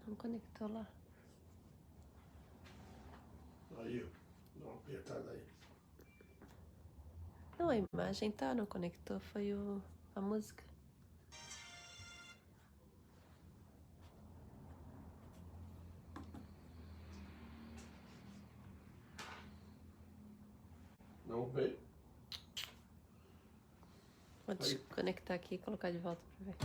Não conectou lá. Aí, ó. Dá uma apertada aí. Não, a imagem tá, não conectou, foi a música. Não veio. Vou desconectar aqui e colocar de volta pra ver.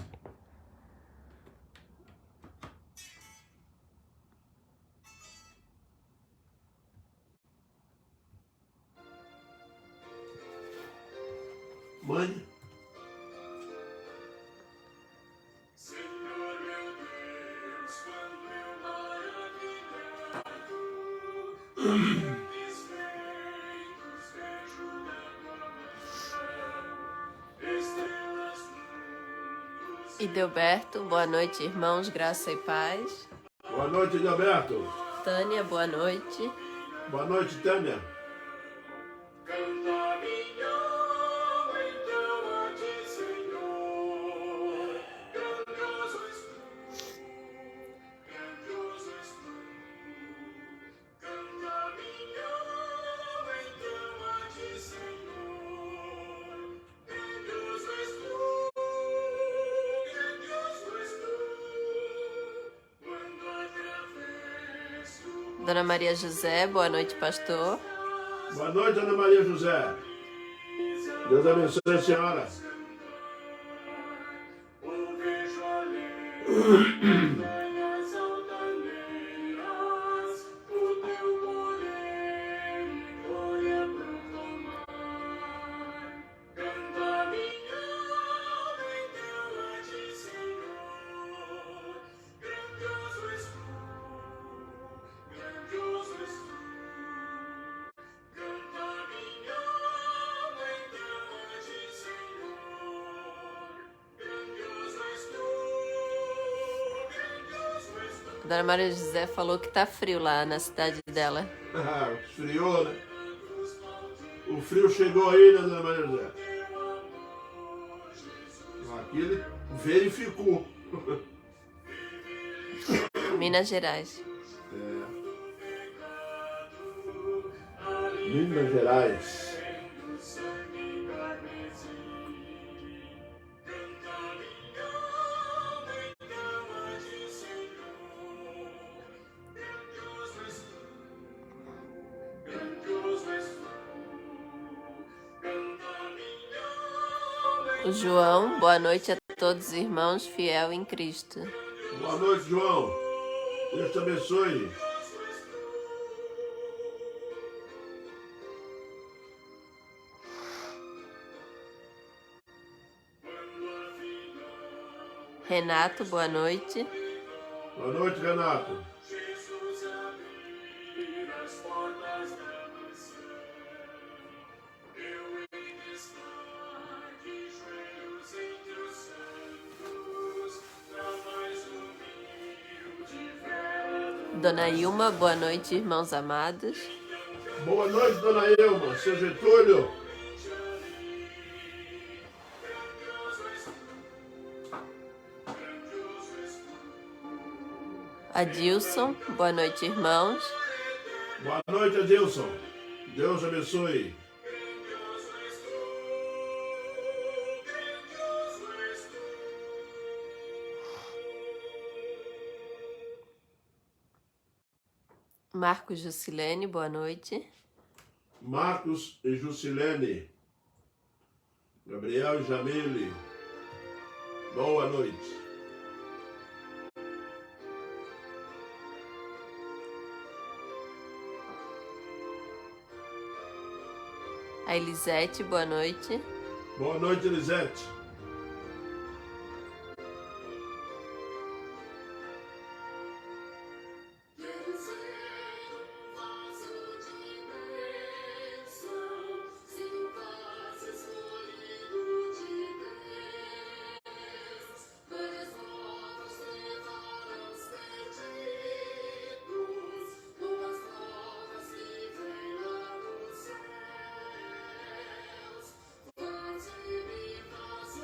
Mãe. Senhor meu Deus, quando eu maravilhado, grandes feitos vejo na tua mão, estrelas, luz. Idelberto, boa noite, irmãos, graça e paz. Boa noite, Gilberto. Tânia, boa noite. Boa noite, Tânia. Canta minha alma, então a ti, Senhor. Grandioso és tu, grandioso és tu. Canta minha alma, então a ti, Senhor. Grandioso és tu, grandioso és tu. Quando atravesso Dona Maria José, boa noite, pastor. Boa noite, Ana Maria José. Deus abençoe a senhora. o vejo além das altaneras, o teu poder e glória proclamar. Canta minha alma, então a ti, Senhor. Grandioso és tu, grandioso és tu. Canta minha alma, então a ti, Senhor. Grandioso és tu, grandioso és tu. Dona Maria José falou que tá frio lá na cidade dela. Esfriou, né? O frio chegou aí, né, Dona Maria José? Aqui ele verificou. Minas Gerais. Minas Gerais. Sangue carmesim. Canta minha alma, então a ti, Senhor. Grandioso és tu, grandioso és tu. Canta minha alma, O João, boa noite a todos os irmãos fiel em Cristo. Boa noite, João. Deus te abençoe. Renato, boa noite. Boa noite, Renato. Jesus abrir as portas da mansão. Eu hei de estar de joelhos entre os santos, na mais humilde vela do Dona Ilma, boa noite, irmãos amados. Boa noite, Dona Ilma. Seu Getúlio. Adilson, boa noite, irmãos. Boa noite, Adilson. Deus abençoe. Marcos Jusilene, boa noite. Marcos e Jusilene. Gabriel e Jamile. Boa noite. A Elisete, boa noite. Boa noite, Elisete. Quero ser vaso de bênção, sem vaso escolhido de Deus, para as novas levar aos perdidos, boas novas que vêm lá dos céus. Faz-me vaso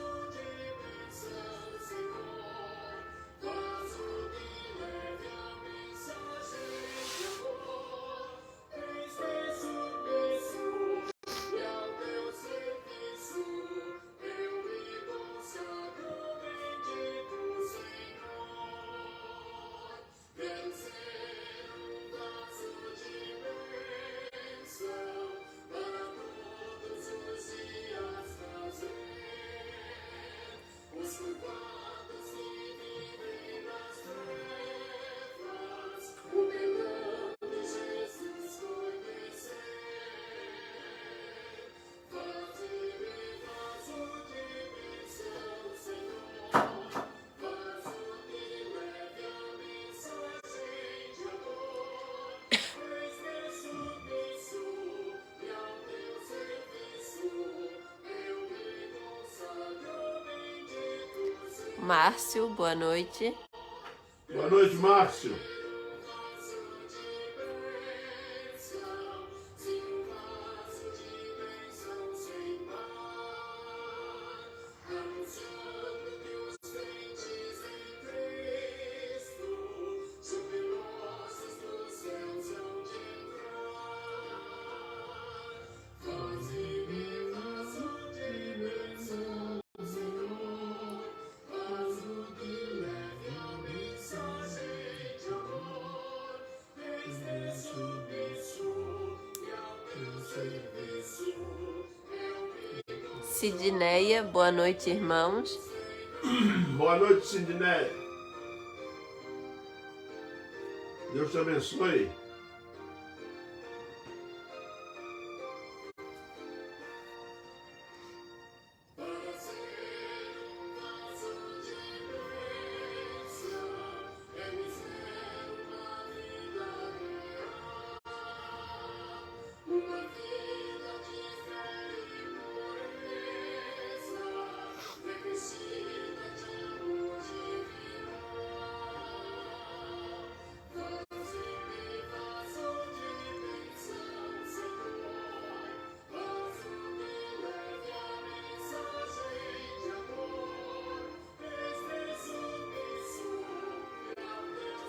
Márcio, boa noite. Boa noite, Márcio. Sidneia, boa noite, irmãos. Boa noite, Sidneia. Deus te abençoe.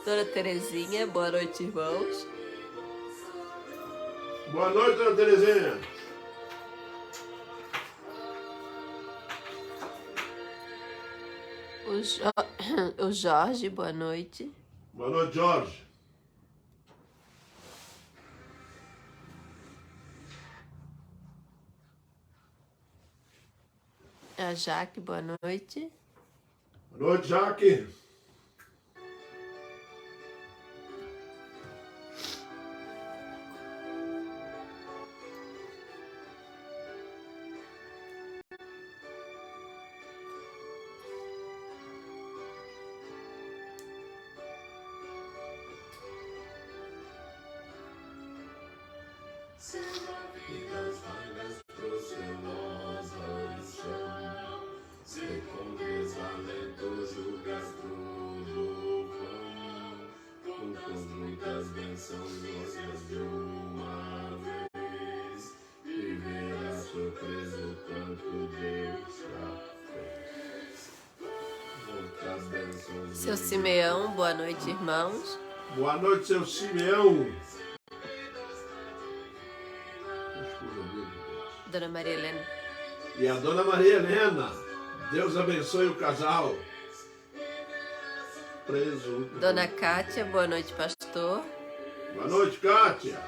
Dona Terezinha, boa noite, irmãos. Boa noite, Dona Terezinha. O Jorge, boa noite. Boa noite, Jorge. A Jaque, boa noite. Boa noite, Jaque. Vidas vagas procelosas chão, se com desalento julgas tudo vão, contas muitas bênçãos glórias de uma vez, e verás surpreso quanto Deus já fez. Muitas bênçãos. Seu Simeão, boa noite, irmãos. Boa noite, seu Simeão. Dona Maria Helena. E a Dona Maria Helena. Deus abençoe o casal. Preso. Dona Cátia, boa noite, pastor. Boa noite, Cátia.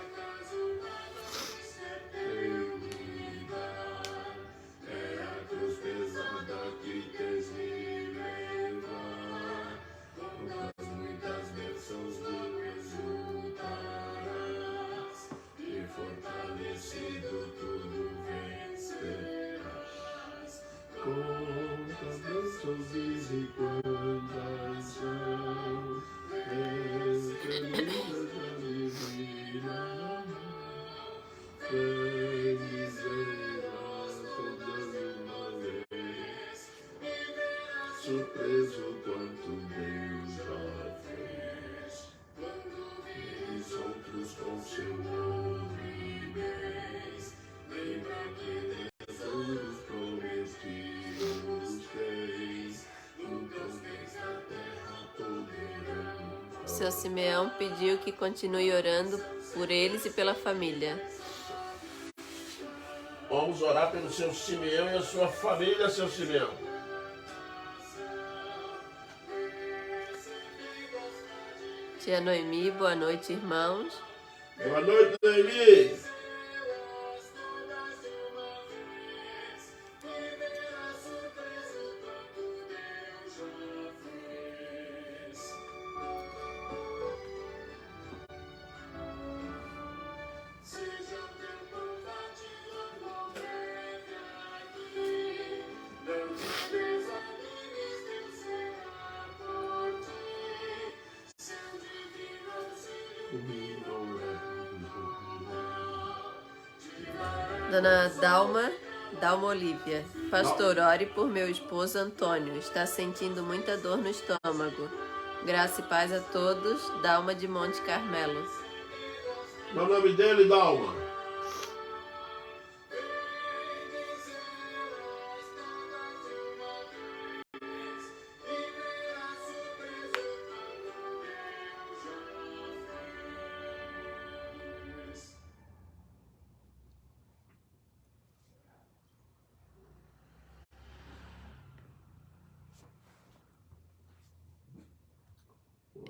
É a cruz pesada que tens me levar, com muitas bênçãos me exultarás, e fortalecido tudo vencerás. Quantas bênçãos e quantas são, escolhidas da divina, feliz verás todas uma vez, surpreso quanto Deus já fez. Eles outros com seu nome e bens, lembra que tesouros prometidos tens, nunca os bens da terra poderão. Seu Simeão pediu que continue orando por eles e pela família. Vamos orar pelo seu Simeão e a sua família, seu Simeão. Tia Noemi, boa noite, irmãos. Boa noite, Noemi. Dona Dalma Olívia. Pastor, ore por meu esposo Antônio. Está sentindo muita dor no estômago. Graça e paz a todos. Dalma de Monte Carmelo. No nome dele, Dalma.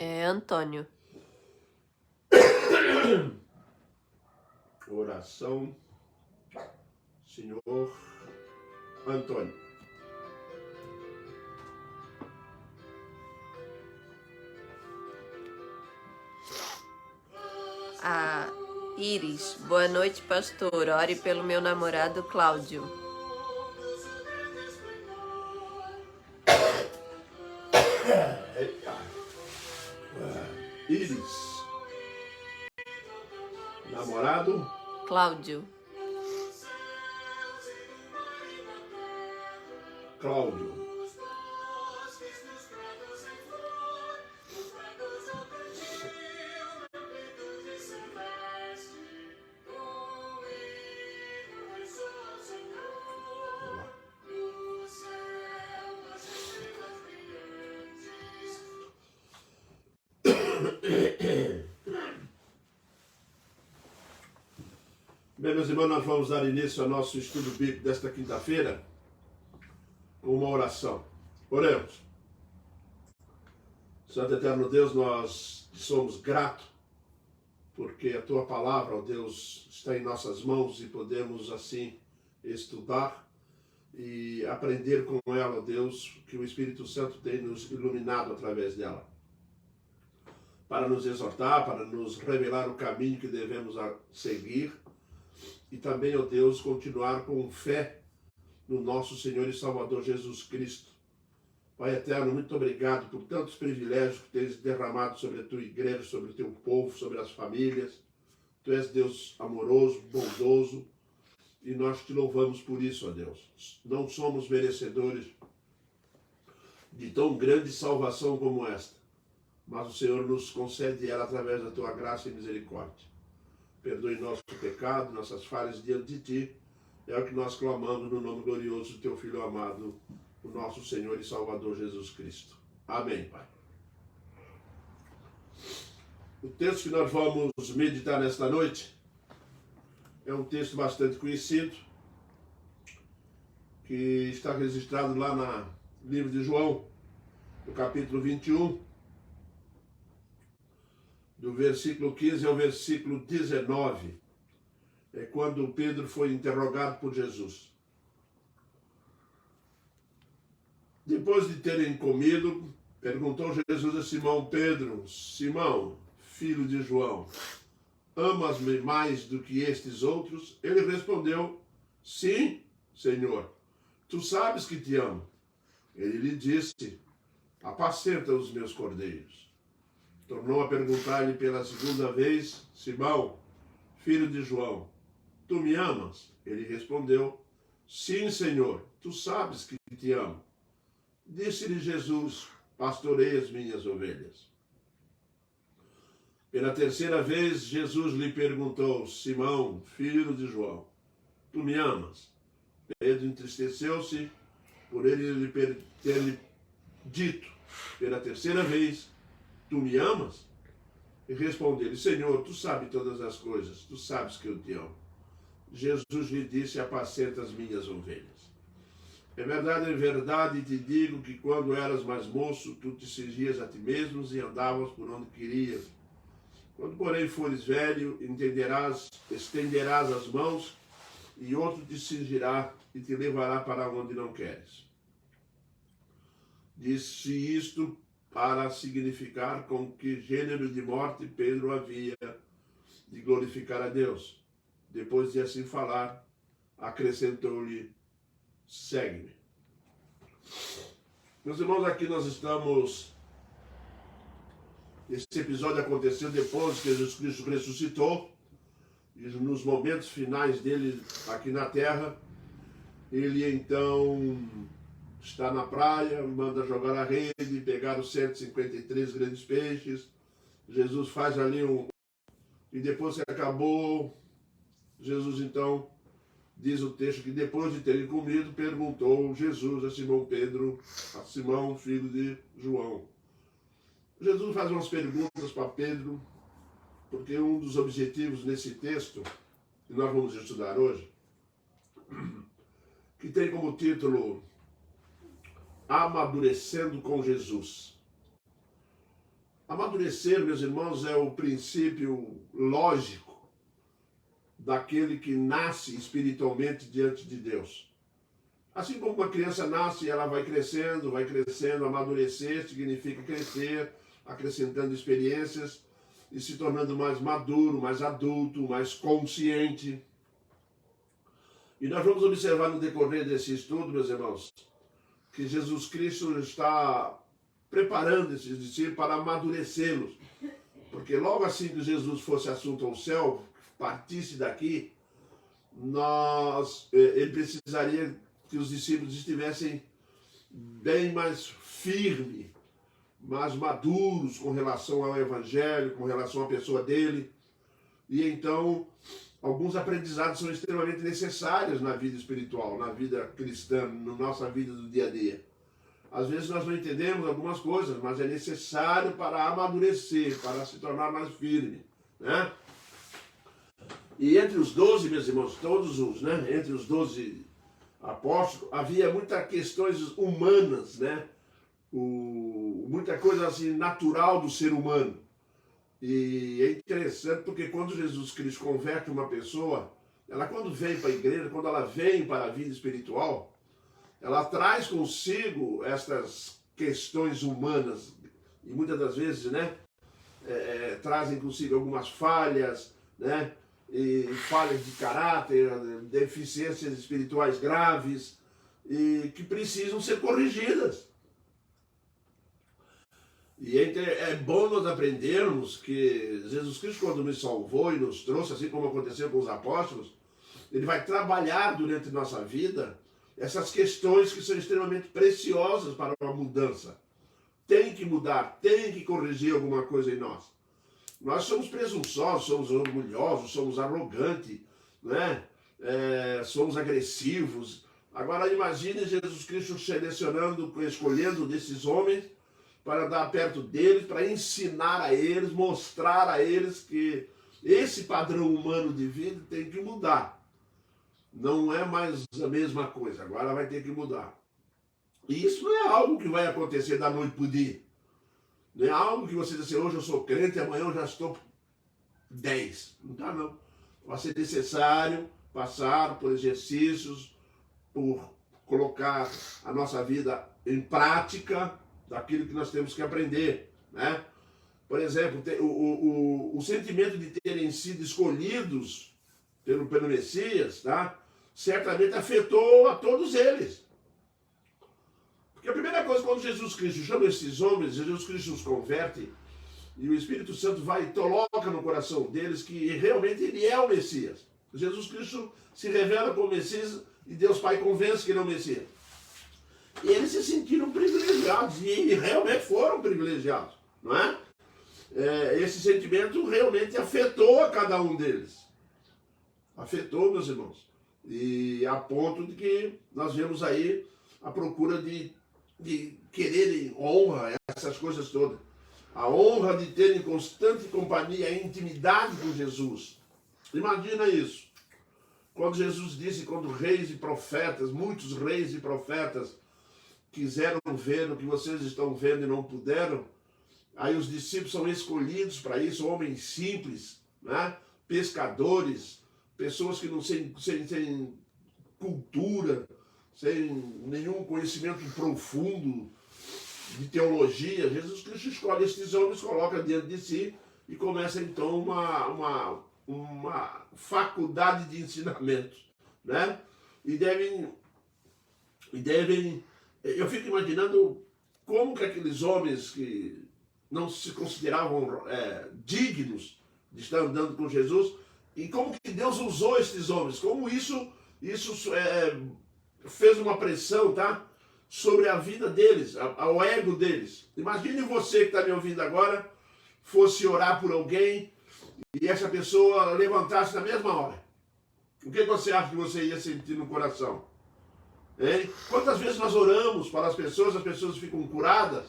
É Antônio. Oração, Senhor Antônio. A Iris. Boa noite, pastor. Ore pelo meu namorado Cláudio. Eita. Iris. Namorado. Cláudio. Cláudio. Bem, meus irmãos, nós vamos dar início ao nosso estudo bíblico desta quinta-feira com uma oração. Oremos. Santo Eterno Deus, nós somos gratos porque a Tua palavra, ó Deus, está em nossas mãos e podemos assim estudar e aprender com ela, ó Deus, que o Espírito Santo tem nos iluminado através dela, para nos exortar, para nos revelar o caminho que devemos seguir e também, ó Deus, continuar com fé no nosso Senhor e Salvador Jesus Cristo. Pai eterno, muito obrigado por tantos privilégios que tens derramado sobre a tua igreja, sobre o teu povo, sobre as famílias. Tu és Deus amoroso, bondoso, e nós te louvamos por isso, ó Deus. Não somos merecedores de tão grande salvação como esta, mas o Senhor nos concede ela através da tua graça e misericórdia. Perdoe nosso pecado, nossas falhas diante de ti. É o que nós clamamos no nome glorioso do teu Filho amado, o nosso Senhor e Salvador Jesus Cristo. Amém, Pai. O texto que nós vamos meditar nesta noite é um texto bastante conhecido, que está registrado lá no livro de João, no capítulo 21, do versículo 15 ao versículo 19, é quando Pedro foi interrogado por Jesus. Depois de terem comido, perguntou Jesus a Simão Pedro: Simão, filho de João, amas-me mais do que estes outros? Ele respondeu: Sim, Senhor, tu sabes que te amo. Ele lhe disse: apacenta os meus cordeiros. Tornou a perguntar-lhe pela segunda vez: Simão, filho de João, tu me amas? Ele respondeu: Sim, Senhor, tu sabes que te amo. Disse-lhe Jesus: pastorei as minhas ovelhas. Pela terceira vez, Jesus lhe perguntou: Simão, filho de João, tu me amas? Pedro entristeceu-se por ele ter lhe dito pela terceira vez: tu me amas? E respondeu-lhe: Senhor, tu sabes todas as coisas, tu sabes que eu te amo. Jesus lhe disse: apacenta as minhas ovelhas. É verdade te digo que quando eras mais moço, tu te cingias a ti mesmos e andavas por onde querias. Quando, porém, fores velho, estenderás as mãos e outro te cingirá e te levará para onde não queres. Disse isto para significar com que gênero de morte Pedro havia de glorificar a Deus. Depois de assim falar, acrescentou-lhe: segue-me. Meus irmãos, aqui nós estamos... Esse episódio aconteceu depois que Jesus Cristo ressuscitou, e nos momentos finais dele aqui na terra, Ele então está na praia, manda jogar a rede, pegar os 153 grandes peixes. Jesus faz ali e depois que acabou, Jesus então diz o texto que depois de terem comido, perguntou Jesus a Simão Pedro, a Simão, filho de João. Jesus faz umas perguntas para Pedro, porque um dos objetivos nesse texto, que nós vamos estudar hoje, que tem como título Amadurecendo com Jesus. Amadurecer, meus irmãos, é o princípio lógico daquele que nasce espiritualmente diante de Deus. Assim como uma criança nasce, ela vai crescendo, amadurecer significa crescer, acrescentando experiências e se tornando mais maduro, mais adulto, mais consciente. E nós vamos observar no decorrer desse estudo, meus irmãos, que Jesus Cristo está preparando esses discípulos para amadurecê-los. Porque logo assim que Jesus fosse assunto ao céu, partisse daqui, ele precisaria que os discípulos estivessem bem mais firmes, mais maduros com relação ao Evangelho, com relação à pessoa dele. E então, alguns aprendizados são extremamente necessários na vida espiritual, na vida cristã, na nossa vida do dia a dia. Às vezes nós não entendemos algumas coisas, mas é necessário para amadurecer, para se tornar mais firme, né? E entre os 12, meus irmãos, entre os 12 apóstolos, havia muitas questões humanas, né? Muita coisa assim natural do ser humano. E é interessante porque quando Jesus Cristo converte uma pessoa, ela quando vem para a igreja, quando ela vem para a vida espiritual, ela traz consigo estas questões humanas e muitas das vezes, né, trazem consigo algumas falhas, né, e falhas de caráter, deficiências espirituais graves e que precisam ser corrigidas. E é bom nós aprendermos que Jesus Cristo, quando nos salvou e nos trouxe, assim como aconteceu com os apóstolos, ele vai trabalhar durante nossa vida essas questões que são extremamente preciosas para uma mudança. Tem que mudar, tem que corrigir alguma coisa em nós. Nós somos presunçosos, somos orgulhosos, somos arrogantes, né? Somos agressivos. Agora imagine Jesus Cristo selecionando, escolhendo desses homens para dar perto deles, para ensinar a eles, mostrar a eles que esse padrão humano de vida tem que mudar. Não é mais a mesma coisa, agora vai ter que mudar. E isso não é algo que vai acontecer da noite para o dia. Não é algo que você diz assim, hoje eu sou crente e amanhã eu já estou 10. Não dá não. Vai ser necessário passar por exercícios, por colocar a nossa vida em prática daquilo que nós temos que aprender, né? Por exemplo, o sentimento de terem sido escolhidos pelo Messias, tá? Certamente afetou a todos eles. Porque a primeira coisa, quando Jesus Cristo chama esses homens, Jesus Cristo os converte, e o Espírito Santo vai e coloca no coração deles que realmente ele é o Messias. Jesus Cristo se revela como Messias e Deus Pai convence que ele é o Messias. E eles se sentiram privilegiados, e realmente foram privilegiados, não é? Esse sentimento realmente afetou a cada um deles. Afetou, meus irmãos. E a ponto de que nós vemos aí a procura de quererem honra, essas coisas todas. A honra de terem constante companhia e intimidade com Jesus. Imagina isso. Quando Jesus disse, quando reis e profetas, muitos reis e profetas quiseram ver o que vocês estão vendo e não puderam, aí os discípulos são escolhidos para isso, homens simples, né? Pescadores, pessoas que não sem cultura, sem nenhum conhecimento profundo de teologia. Jesus Cristo escolhe esses homens, coloca diante de si e começa então uma faculdade de ensinamento, né? E devem, eu fico imaginando como que aqueles homens que não se consideravam dignos de estar andando com Jesus, e como que Deus usou esses homens, como isso fez uma pressão, tá? Sobre a vida deles, ao ego deles. Imagine você que está me ouvindo agora, fosse orar por alguém e essa pessoa levantasse na mesma hora. O que você acha que você ia sentir no coração? Hein? Quantas vezes nós oramos para as pessoas ficam curadas,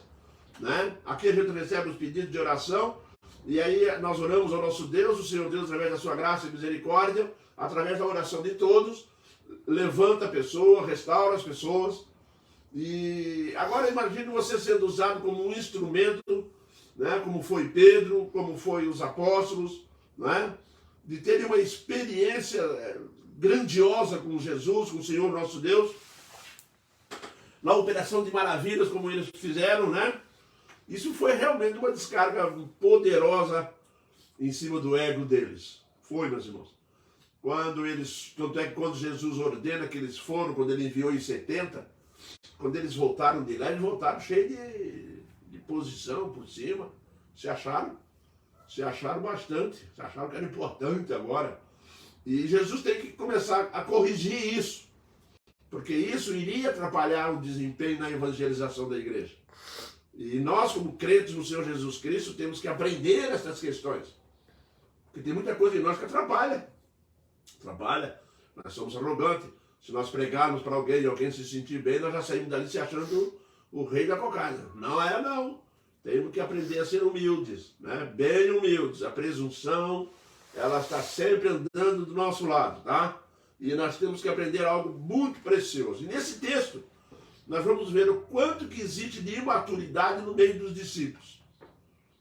né? Aqui a gente recebe os pedidos de oração, e aí nós oramos ao nosso Deus, o Senhor Deus, através da sua graça e misericórdia, através da oração de todos, levanta a pessoa, restaura as pessoas. E agora imagine você sendo usado como um instrumento, né? Como foi Pedro, como foi os apóstolos, né? De terem uma experiência grandiosa com Jesus, com o Senhor nosso Deus, na operação de maravilhas como eles fizeram, né? Isso foi realmente uma descarga poderosa em cima do ego deles. Foi, meus irmãos. Tanto é que quando Jesus ordena que eles foram, quando ele enviou os 70, quando eles voltaram de lá, eles voltaram cheios de posição por cima. Se acharam bastante, se acharam que era importante agora. E Jesus tem que começar a corrigir isso, porque isso iria atrapalhar o desempenho na evangelização da igreja. E nós, como crentes no Senhor Jesus Cristo, temos que aprender essas questões. Porque tem muita coisa em nós que atrapalha. Nós somos arrogantes. Se nós pregarmos para alguém e alguém se sentir bem, nós já saímos dali se achando o rei da cocada. Não é, não. Temos que aprender a ser humildes, né? Bem humildes. A presunção, ela está sempre andando do nosso lado, tá? E nós temos que aprender algo muito precioso. E nesse texto, nós vamos ver o quanto que existe de imaturidade no meio dos discípulos.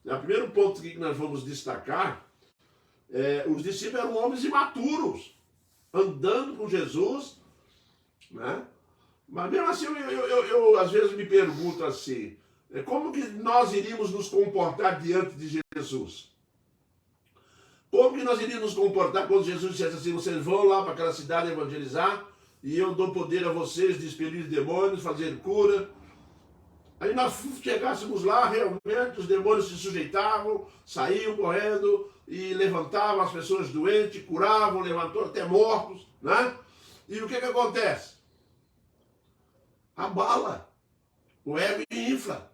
O primeiro ponto que nós vamos destacar os discípulos eram homens imaturos, andando com Jesus, né? Mas mesmo assim, eu às vezes me pergunto assim, como que nós iríamos nos comportar diante de Jesus? Como que nós iríamos nos comportar quando Jesus dissesse assim, vocês vão lá para aquela cidade evangelizar, e eu dou poder a vocês de expelir demônios, fazer cura. Aí nós chegássemos lá, realmente os demônios se sujeitavam, saíam correndo e levantavam as pessoas doentes, curavam, levantou até mortos, né? E o que acontece? Abala. O ego infla.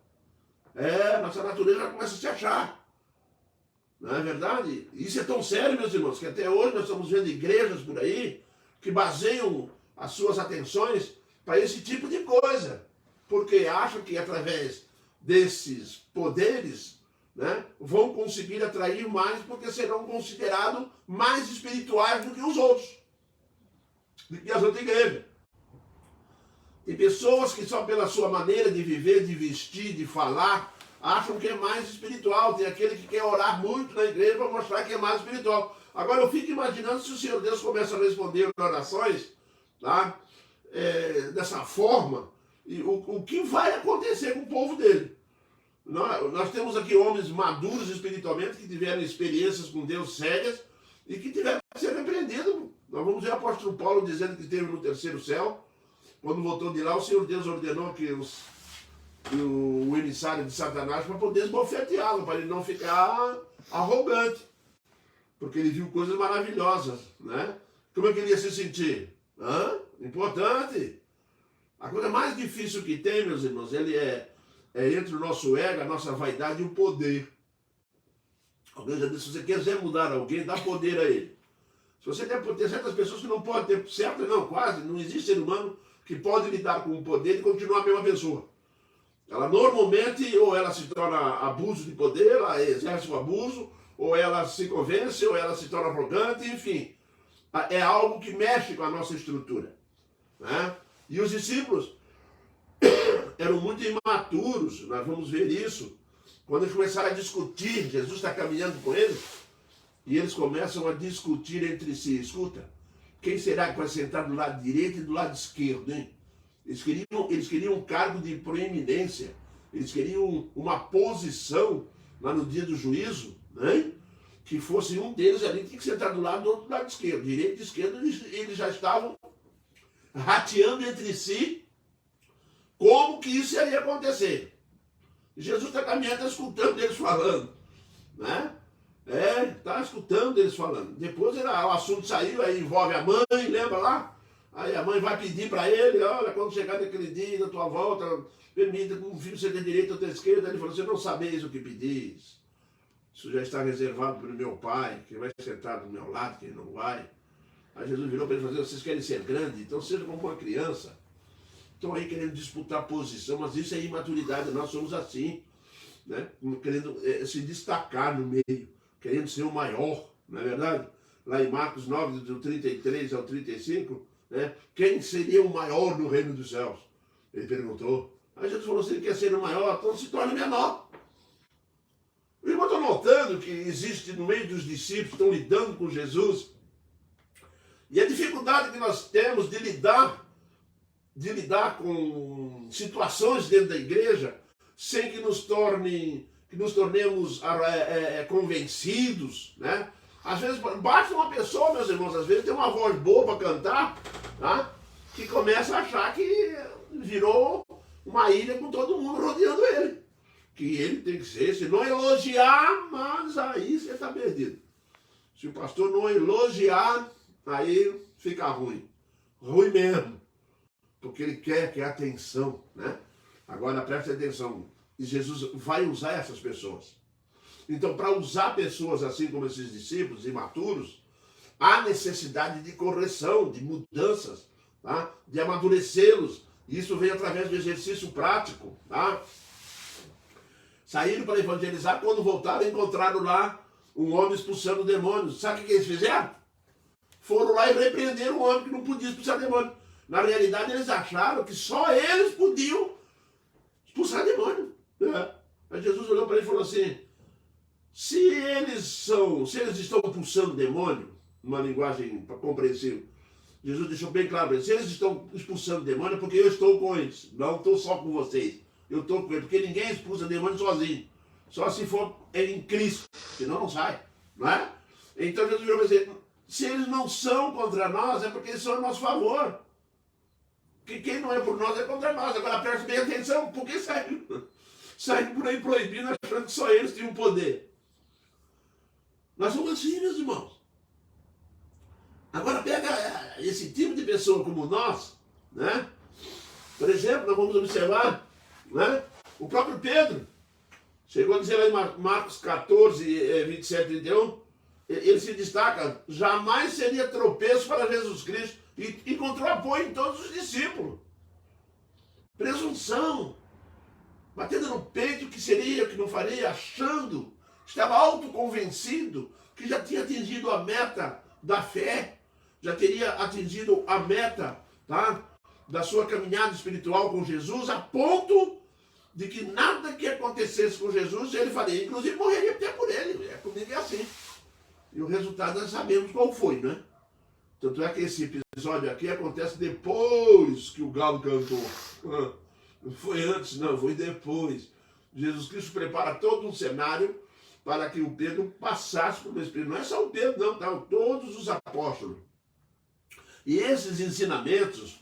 Nossa natureza já começa a se achar. Não é verdade? Isso é tão sério, meus irmãos, que até hoje nós estamos vendo igrejas por aí que baseiam as suas atenções para esse tipo de coisa, porque acham que através desses poderes, né, vão conseguir atrair mais, porque serão considerados mais espirituais do que os outros, do que as outras igrejas. Tem pessoas que só pela sua maneira de viver, de vestir, de falar, acham que é mais espiritual. Tem aquele que quer orar muito na igreja para mostrar que é mais espiritual. Agora eu fico imaginando se o Senhor Deus começa a responder orações, tá? Dessa forma, e o que vai acontecer com o povo dele? Nós temos aqui homens maduros espiritualmente que tiveram experiências com Deus sérias e que tiveram que ser repreendidos. Nós vamos ver o apóstolo Paulo dizendo que esteve no terceiro céu. Quando voltou de lá, o Senhor Deus ordenou que o emissário de Satanás para poder esbofeteá-lo, para ele não ficar arrogante, porque ele viu coisas maravilhosas, né? Como é que ele ia se sentir? Importante. A coisa mais difícil que tem, meus irmãos, ele é entre o nosso ego, a nossa vaidade e o poder. Alguém já disse, se você quiser mudar alguém, dá poder a ele. Se você tem certas pessoas que não podem ter, certo não, quase, não existe ser humano que pode lidar com o poder e continuar a mesma pessoa. Ela normalmente, ou ela se torna abuso de poder, ela exerce o abuso, ou ela se convence, ou ela se torna arrogante, enfim. É algo que mexe com a nossa estrutura, né? E os discípulos eram muito imaturos, nós vamos ver isso. Quando eles começaram a discutir, Jesus está caminhando com eles, e eles começam a discutir entre si. Escuta, quem será que vai sentar do lado direito e do lado esquerdo, hein? Eles queriam um cargo de proeminência, eles queriam uma posição lá no dia do juízo, né? Que fosse um deles ali, tinha que sentar do lado do outro lado esquerdo. Direito e esquerdo, eles já estavam rateando entre si como que isso ia acontecer. E Jesus está caminhando, está escutando eles falando, né? Está escutando eles falando. Depois o assunto saiu, aí envolve a mãe, lembra lá? Aí a mãe vai pedir para ele, olha, quando chegar naquele dia da tua volta, permita que um filho seja direita ou da esquerda. Ele falou, você não sabeis o que pedis. Isso já está reservado para o meu pai, quem vai sentar do meu lado, quem não vai. Aí Jesus virou para ele e falou, vocês querem ser grandes? Então seja como uma criança. Estão aí querendo disputar posição, mas isso é imaturidade, nós somos assim, né? Querendo se destacar no meio, querendo ser o maior, não é verdade? Lá em Marcos 9, do 33 ao 35, né? Quem seria o maior no reino dos céus? Ele perguntou. Aí Jesus falou, se ele quer ser o maior, então se torne menor. O irmão está notando que existe no meio dos discípulos, estão lidando com Jesus, e a dificuldade que nós temos de lidar com situações dentro da igreja sem que nos tornemos convencidos, né? Às vezes basta uma pessoa, meus irmãos, às vezes tem uma voz boa para cantar, tá? Que começa a achar que virou uma ilha com todo mundo rodeando ele. Que ele tem que ser, se não elogiar, mas aí você está perdido. Se o pastor não elogiar, aí fica ruim. Ruim mesmo. Porque ele quer atenção, né? Agora preste atenção, e Jesus vai usar essas pessoas. Então, para usar pessoas assim como esses discípulos imaturos, há necessidade de correção, de mudanças, tá? De amadurecê-los. Isso vem através do exercício prático, tá? Saíram para evangelizar, quando voltaram, encontraram lá um homem expulsando demônios. Sabe o que eles fizeram? Foram lá e repreenderam um homem que não podia expulsar demônio. Na realidade, eles acharam que só eles podiam expulsar demônio. Né? Mas Jesus olhou para ele e falou assim, se eles estão expulsando demônio, numa linguagem compreensível, Jesus deixou bem claro para eles, se eles estão expulsando demônio, é porque eu estou com eles, não estou só com vocês, eu estou com eles, porque ninguém expulsa demônio sozinho, só se for em Cristo, senão não sai, não é? Então Jesus virou para eles, se eles não são contra nós, é porque eles são a nosso favor. Que quem não é por nós é contra nós. Agora preste bem atenção, porque saíram por aí proibindo, achando que só eles tinham poder. Nós somos assim, meus irmãos. Agora pega esse tipo de pessoa como nós, né? Por exemplo, nós vamos observar, né? O próprio Pedro chegou a dizer lá em Marcos 14, 27, 31, ele se destaca, jamais seria tropeço para Jesus Cristo. E encontrou apoio em todos os discípulos. Presunção. Batendo no peito que seria, que não faria, achando. Estava autoconvencido que já tinha atingido a meta da fé. Já teria atingido a meta, tá? Da sua caminhada espiritual com Jesus, a ponto de que nada que acontecesse com Jesus ele faria. Inclusive morreria até por ele. Comigo é assim. E o resultado nós sabemos qual foi, né? Tanto é que esse episódio aqui acontece depois que o galo cantou. Não foi antes, não, foi depois. Jesus Cristo prepara todo um cenário para que o Pedro passasse por esse período. Não é só o Pedro, não, tá? Todos os apóstolos. E esses ensinamentos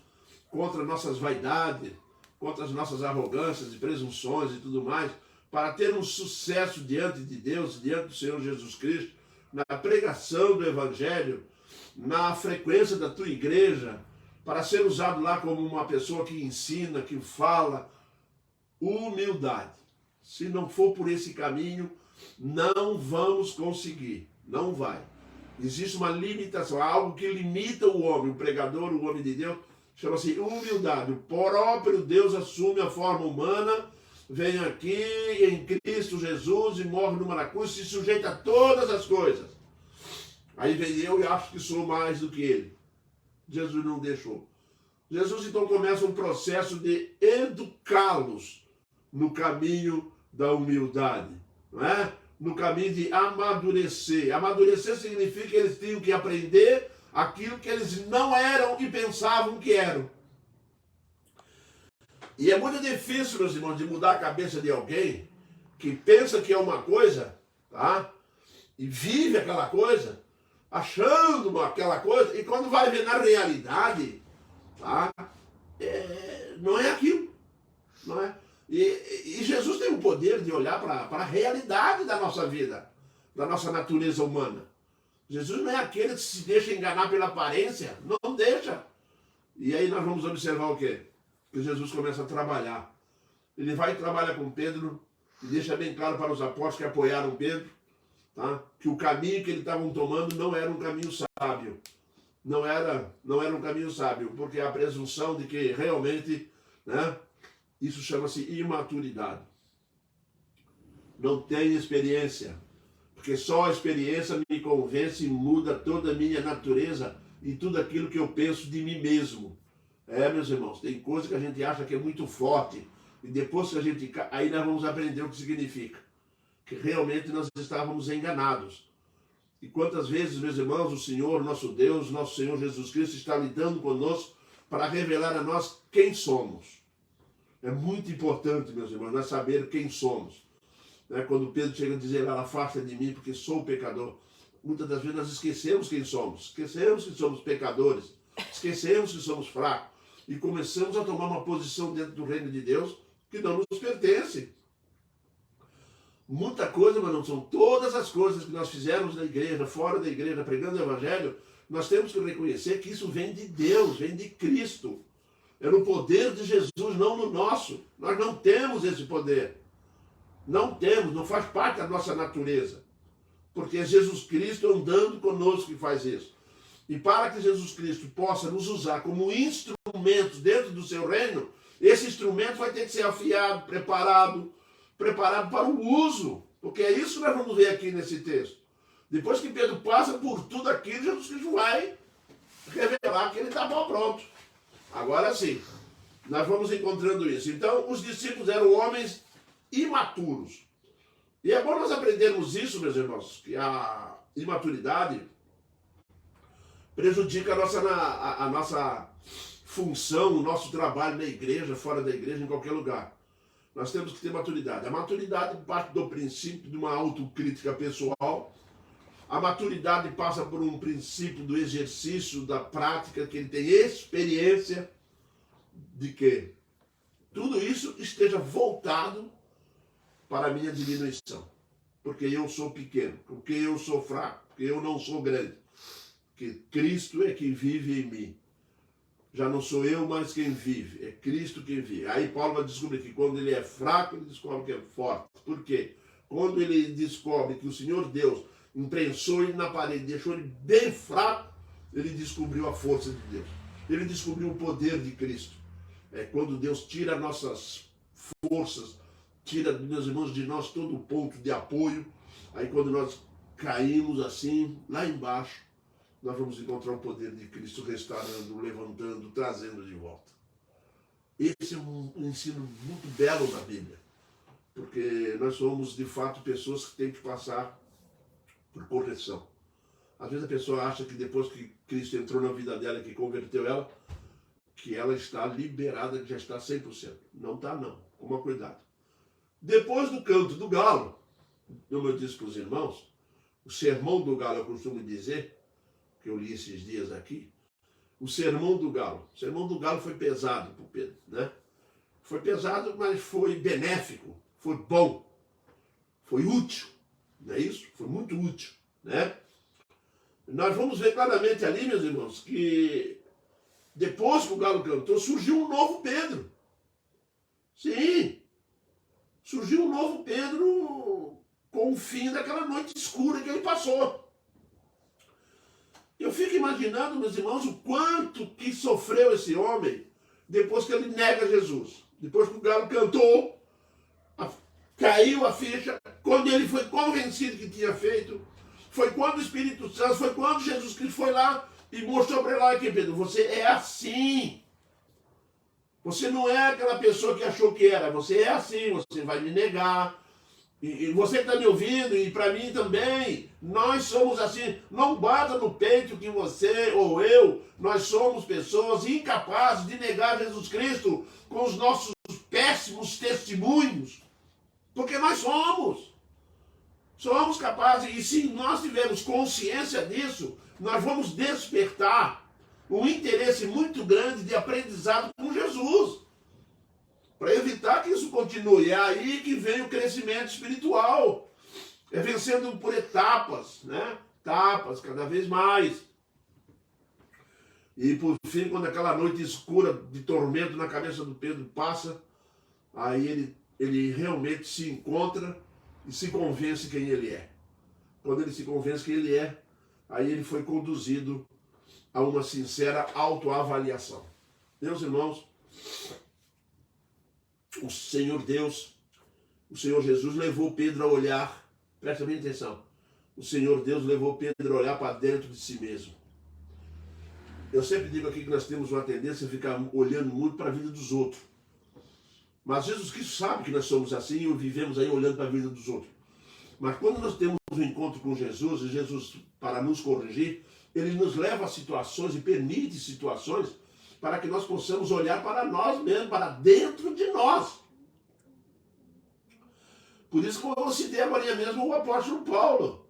contra nossas vaidades, contra as nossas arrogâncias e presunções e tudo mais, para ter um sucesso diante de Deus, diante do Senhor Jesus Cristo, na pregação do Evangelho, na frequência da tua igreja, para ser usado lá como uma pessoa que ensina, que fala, humildade. Se não for por esse caminho, não vamos conseguir, não vai. Existe uma limitação, algo que limita o homem, o pregador, o homem de Deus, chama-se humildade. O próprio Deus assume a forma humana, vem aqui em Cristo Jesus e morre numa cruz, se sujeita a todas as coisas. Aí vem eu e acho que sou mais do que ele. Jesus não deixou. Jesus então começa um processo de educá-los no caminho da humildade, não é? No caminho de amadurecer. Amadurecer significa que eles tinham que aprender aquilo que eles não eram e pensavam que eram. E é muito difícil, meus irmãos, de mudar a cabeça de alguém que pensa que é uma coisa, tá? E vive aquela coisa, achando aquela coisa, e quando vai ver na realidade, tá? Não é aquilo, não é? E Jesus tem o poder de olhar para a realidade da nossa vida, da nossa natureza humana. Jesus não é aquele que se deixa enganar pela aparência, não deixa. E aí nós vamos observar o quê? Que Jesus começa a trabalhar. Ele vai e trabalha com Pedro e deixa bem claro para os apóstolos que apoiaram Pedro, tá? Que o caminho que eles estavam tomando não era um caminho sábio. Não era um caminho sábio, porque a presunção de que realmente, né, isso chama-se imaturidade. Não tenho experiência, porque só a experiência me convence e muda toda a minha natureza e tudo aquilo que eu penso de mim mesmo. Meus irmãos, tem coisa que a gente acha que é muito forte, e depois que a gente... Aí nós vamos aprender o que significa. Que realmente nós estávamos enganados. E quantas vezes, meus irmãos, o Senhor, nosso Deus, nosso Senhor Jesus Cristo está lidando conosco para revelar a nós quem somos. É muito importante, meus irmãos, nós saber quem somos. Quando Pedro chega a dizer, afasta de mim porque sou pecador. Muitas das vezes nós esquecemos quem somos. Esquecemos que somos pecadores. Esquecemos que somos fracos. E começamos a tomar uma posição dentro do reino de Deus que não nos pertence. Muita coisa, mas não são todas as coisas que nós fizemos na igreja, fora da igreja, pregando o evangelho, nós temos que reconhecer que isso vem de Deus, vem de Cristo. É no poder de Jesus, não no nosso. Nós não temos esse poder. Não temos, não faz parte da nossa natureza. Porque é Jesus Cristo andando conosco que faz isso. E para que Jesus Cristo possa nos usar como instrumentos dentro do seu reino, esse instrumento vai ter que ser afiado, preparado para o uso. Porque é isso que nós vamos ver aqui nesse texto. Depois que Pedro passa por tudo aquilo, Jesus Cristo vai revelar que ele está pronto. Agora sim, nós vamos encontrando isso. Então, os discípulos eram homens imaturos. E é bom nós aprendermos isso, meus irmãos, que a imaturidade prejudica a nossa função, o nosso trabalho na igreja, fora da igreja, em qualquer lugar. Nós temos que ter maturidade. A maturidade parte do princípio de uma autocrítica pessoal. A maturidade passa por um princípio do exercício, da prática, que ele tem experiência de que tudo isso esteja voltado para a minha diminuição. Porque eu sou pequeno, porque eu sou fraco, porque eu não sou grande. Que Cristo é quem vive em mim. Já não sou eu mais quem vive, é Cristo quem vive. Aí Paulo vai descobrir que quando ele é fraco, ele descobre que é forte. Por quê? Quando ele descobre que o Senhor Deus imprensou ele na parede, deixou ele bem fraco, ele descobriu a força de Deus. Ele descobriu o poder de Cristo. É quando Deus tira nossas forças, tira, meus irmãos, de nós todo o ponto de apoio. Aí quando nós caímos assim, lá embaixo, nós vamos encontrar o poder de Cristo restaurando, levantando, trazendo de volta. Esse é um ensino muito belo da Bíblia, porque nós somos, de fato, pessoas que têm que passar por correção. Às vezes a pessoa acha que depois que Cristo entrou na vida dela, que converteu ela, que ela está liberada, que já está 100%. Não está, não. Toma cuidado. Depois do canto do galo, como eu disse para os irmãos, o sermão do galo, eu costumo dizer, que eu li esses dias aqui, o sermão do galo. O sermão do galo foi pesado para o Pedro, né? Foi pesado, mas foi benéfico, foi bom, foi útil, não é isso? Foi muito útil, né? Nós vamos ver claramente ali, meus irmãos, que depois que o galo cantou, surgiu um novo Pedro. Sim, surgiu um novo Pedro com o fim daquela noite escura que ele passou. Eu fico imaginando, meus irmãos, o quanto que sofreu esse homem depois que ele nega Jesus. Depois que o galo cantou, caiu a ficha, quando ele foi convencido que tinha feito, foi quando o Espírito Santo, foi quando Jesus Cristo foi lá e mostrou para ele lá aqui, Pedro, você é assim. Você não é aquela pessoa que achou que era, você é assim, você vai me negar. E você que está me ouvindo, e para mim também, nós somos assim. Não bata no peito que você ou eu, nós somos pessoas incapazes de negar Jesus Cristo com os nossos péssimos testemunhos. Porque nós somos. Somos capazes, e se nós tivermos consciência disso, nós vamos despertar um interesse muito grande de aprendizado com Jesus. Para evitar que isso continue. É aí que vem o crescimento espiritual. É vencendo por etapas, né? Etapas, cada vez mais. E por fim, quando aquela noite escura de tormento na cabeça do Pedro passa, aí ele realmente se encontra e se convence quem ele é. Quando ele se convence quem ele é, aí ele foi conduzido a uma sincera autoavaliação. Meus irmãos, o Senhor Deus, o Senhor Jesus levou Pedro a olhar, presta bem atenção, o Senhor Deus levou Pedro a olhar para dentro de si mesmo. Eu sempre digo aqui que nós temos uma tendência a ficar olhando muito para a vida dos outros. Mas Jesus Cristo sabe que nós somos assim e vivemos aí olhando para a vida dos outros. Mas quando nós temos um encontro com Jesus, e Jesus, para nos corrigir, ele nos leva a situações e permite situações para que nós possamos olhar para nós mesmos, para dentro de nós. Por isso que eu citei agora mesmo o apóstolo Paulo.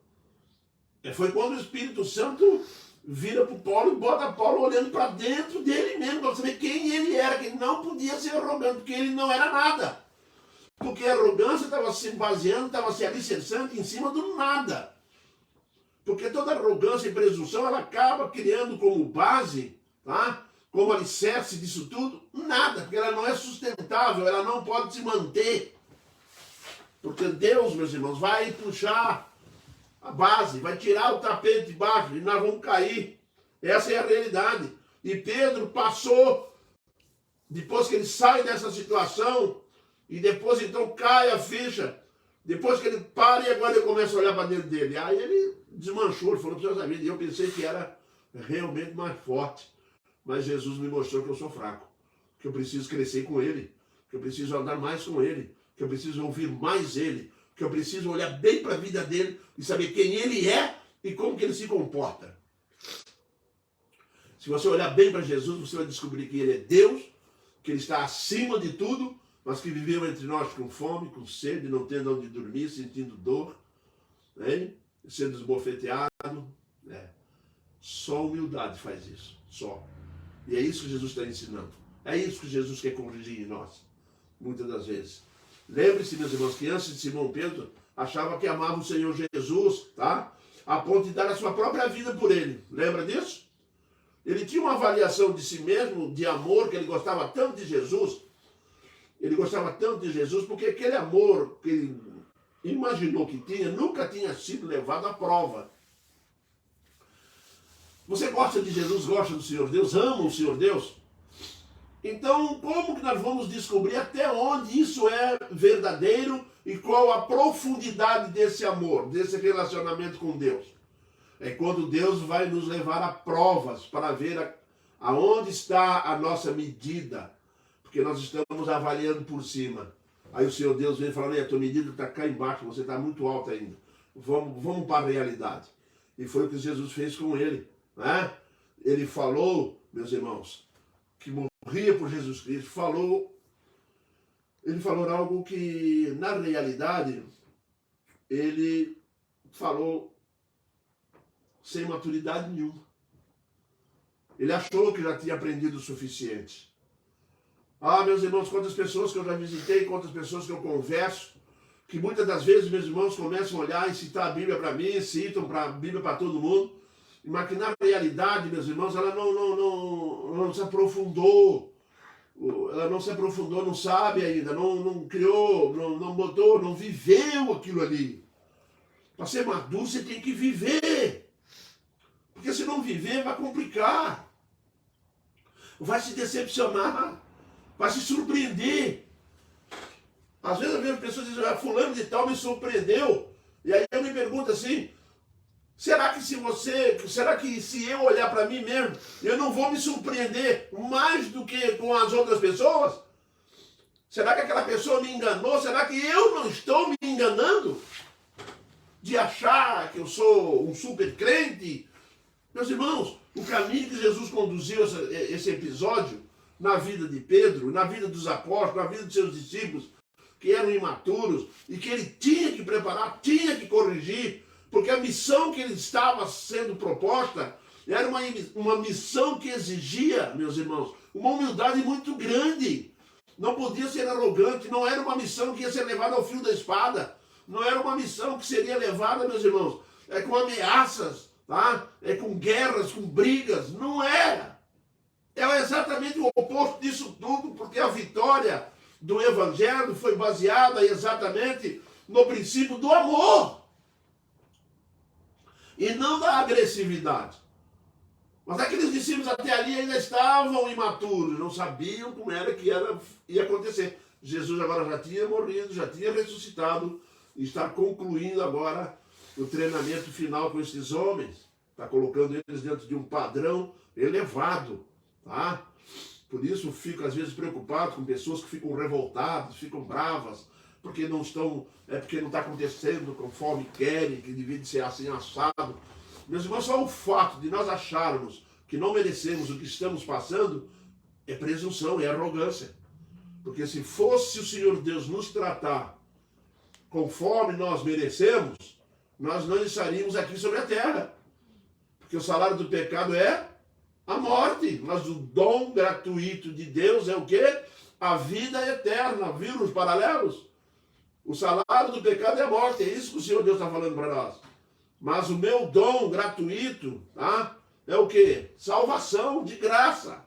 Foi quando o Espírito Santo vira para o Paulo e bota Paulo olhando para dentro dele mesmo, para saber quem ele era, que ele não podia ser arrogante, porque ele não era nada. Porque a arrogância estava se baseando, estava se alicerçando em cima do nada. Porque toda arrogância e presunção, ela acaba criando como base, tá? Como alicerce disso tudo, nada, porque ela não é sustentável, ela não pode se manter. Porque Deus, meus irmãos, vai puxar a base, vai tirar o tapete de baixo e nós vamos cair. Essa é a realidade. E Pedro passou, depois que ele sai dessa situação, e depois então cai a ficha, depois que ele para e agora ele começa a olhar para dentro dele. Aí ele desmanchou, ele falou para os seus amigos, e eu pensei que era realmente mais forte. Mas Jesus me mostrou que eu sou fraco, que eu preciso crescer com ele, que eu preciso andar mais com ele, que eu preciso ouvir mais ele, que eu preciso olhar bem para a vida dele e saber quem ele é e como que ele se comporta. Se você olhar bem para Jesus, você vai descobrir que ele é Deus, que ele está acima de tudo, mas que viveu entre nós com fome, com sede, não tendo onde dormir, sentindo dor, né? Sendo esbofeteado. Né? Só humildade faz isso, só. E é isso que Jesus está ensinando. É isso que Jesus quer corrigir em nós, muitas das vezes. Lembre-se, meus irmãos, que antes de Simão Pedro achava que amava o Senhor Jesus, tá? A ponto de dar a sua própria vida por ele. Lembra disso? Ele tinha uma avaliação de si mesmo, de amor, que ele gostava tanto de Jesus. Ele gostava tanto de Jesus porque aquele amor que ele imaginou que tinha, nunca tinha sido levado à prova. Você gosta de Jesus, gosta do Senhor Deus, ama o Senhor Deus? Então, como que nós vamos descobrir até onde isso é verdadeiro e qual a profundidade desse amor, desse relacionamento com Deus? É quando Deus vai nos levar a provas para ver aonde está a nossa medida, porque nós estamos avaliando por cima. Aí o Senhor Deus vem falando, a tua medida está cá embaixo, você está muito alta ainda. Vamos para a realidade. E foi o que Jesus fez com ele. Né? Ele falou, meus irmãos, que morria por Jesus Cristo, ele falou algo que, na realidade, ele falou sem maturidade nenhuma. Ele achou que já tinha aprendido o suficiente. Ah, meus irmãos, quantas pessoas que eu já visitei, quantas pessoas que eu converso, que muitas das vezes meus irmãos começam a olhar e citar a Bíblia para mim, citam a Bíblia para todo mundo, mas que na realidade, meus irmãos, ela não se aprofundou. Ela não se aprofundou, não sabe ainda, não criou, não botou, não viveu aquilo ali. Para ser maduro, você tem que viver. Porque se não viver, vai complicar. Vai se decepcionar. Vai se surpreender. Às vezes eu vejo pessoas dizendo, fulano de tal me surpreendeu. E aí eu me pergunto assim, será que se eu olhar para mim mesmo, eu não vou me surpreender mais do que com as outras pessoas? Será que aquela pessoa me enganou? Será que eu não estou me enganando? De achar que eu sou um super crente? Meus irmãos, o caminho que Jesus conduziu esse episódio na vida de Pedro, na vida dos apóstolos, na vida dos seus discípulos, que eram imaturos, e que ele tinha que preparar, tinha que corrigir, porque a missão que ele estava sendo proposta era uma missão que exigia, meus irmãos, uma humildade muito grande. Não podia ser arrogante, não era uma missão que ia ser levada ao fio da espada, não era uma missão que seria levada, meus irmãos, com ameaças, tá? Com guerras, com brigas, não era. é exatamente o oposto disso tudo, porque a vitória do Evangelho foi baseada exatamente no princípio do amor e não da agressividade. Mas aqueles discípulos até ali ainda estavam imaturos, não sabiam como era que ia acontecer. Jesus agora já tinha morrido, já tinha ressuscitado e está concluindo agora o treinamento final com esses homens. Está colocando eles dentro de um padrão elevado, tá? Por isso fico às vezes preocupado com pessoas que ficam revoltadas, ficam bravas, porque não estão, porque não está acontecendo conforme querem, que devia ser assim assado. Meus irmãos, só o fato de nós acharmos que não merecemos o que estamos passando é presunção, é arrogância. Porque se fosse o Senhor Deus nos tratar conforme nós merecemos, nós não estaríamos aqui sobre a terra. Porque o salário do pecado é a morte, mas o dom gratuito de Deus é o quê? A vida eterna. Viram os paralelos? O salário do pecado é a morte, é isso que o Senhor Deus está falando para nós. Mas o meu dom gratuito, tá? É o quê? Salvação de graça.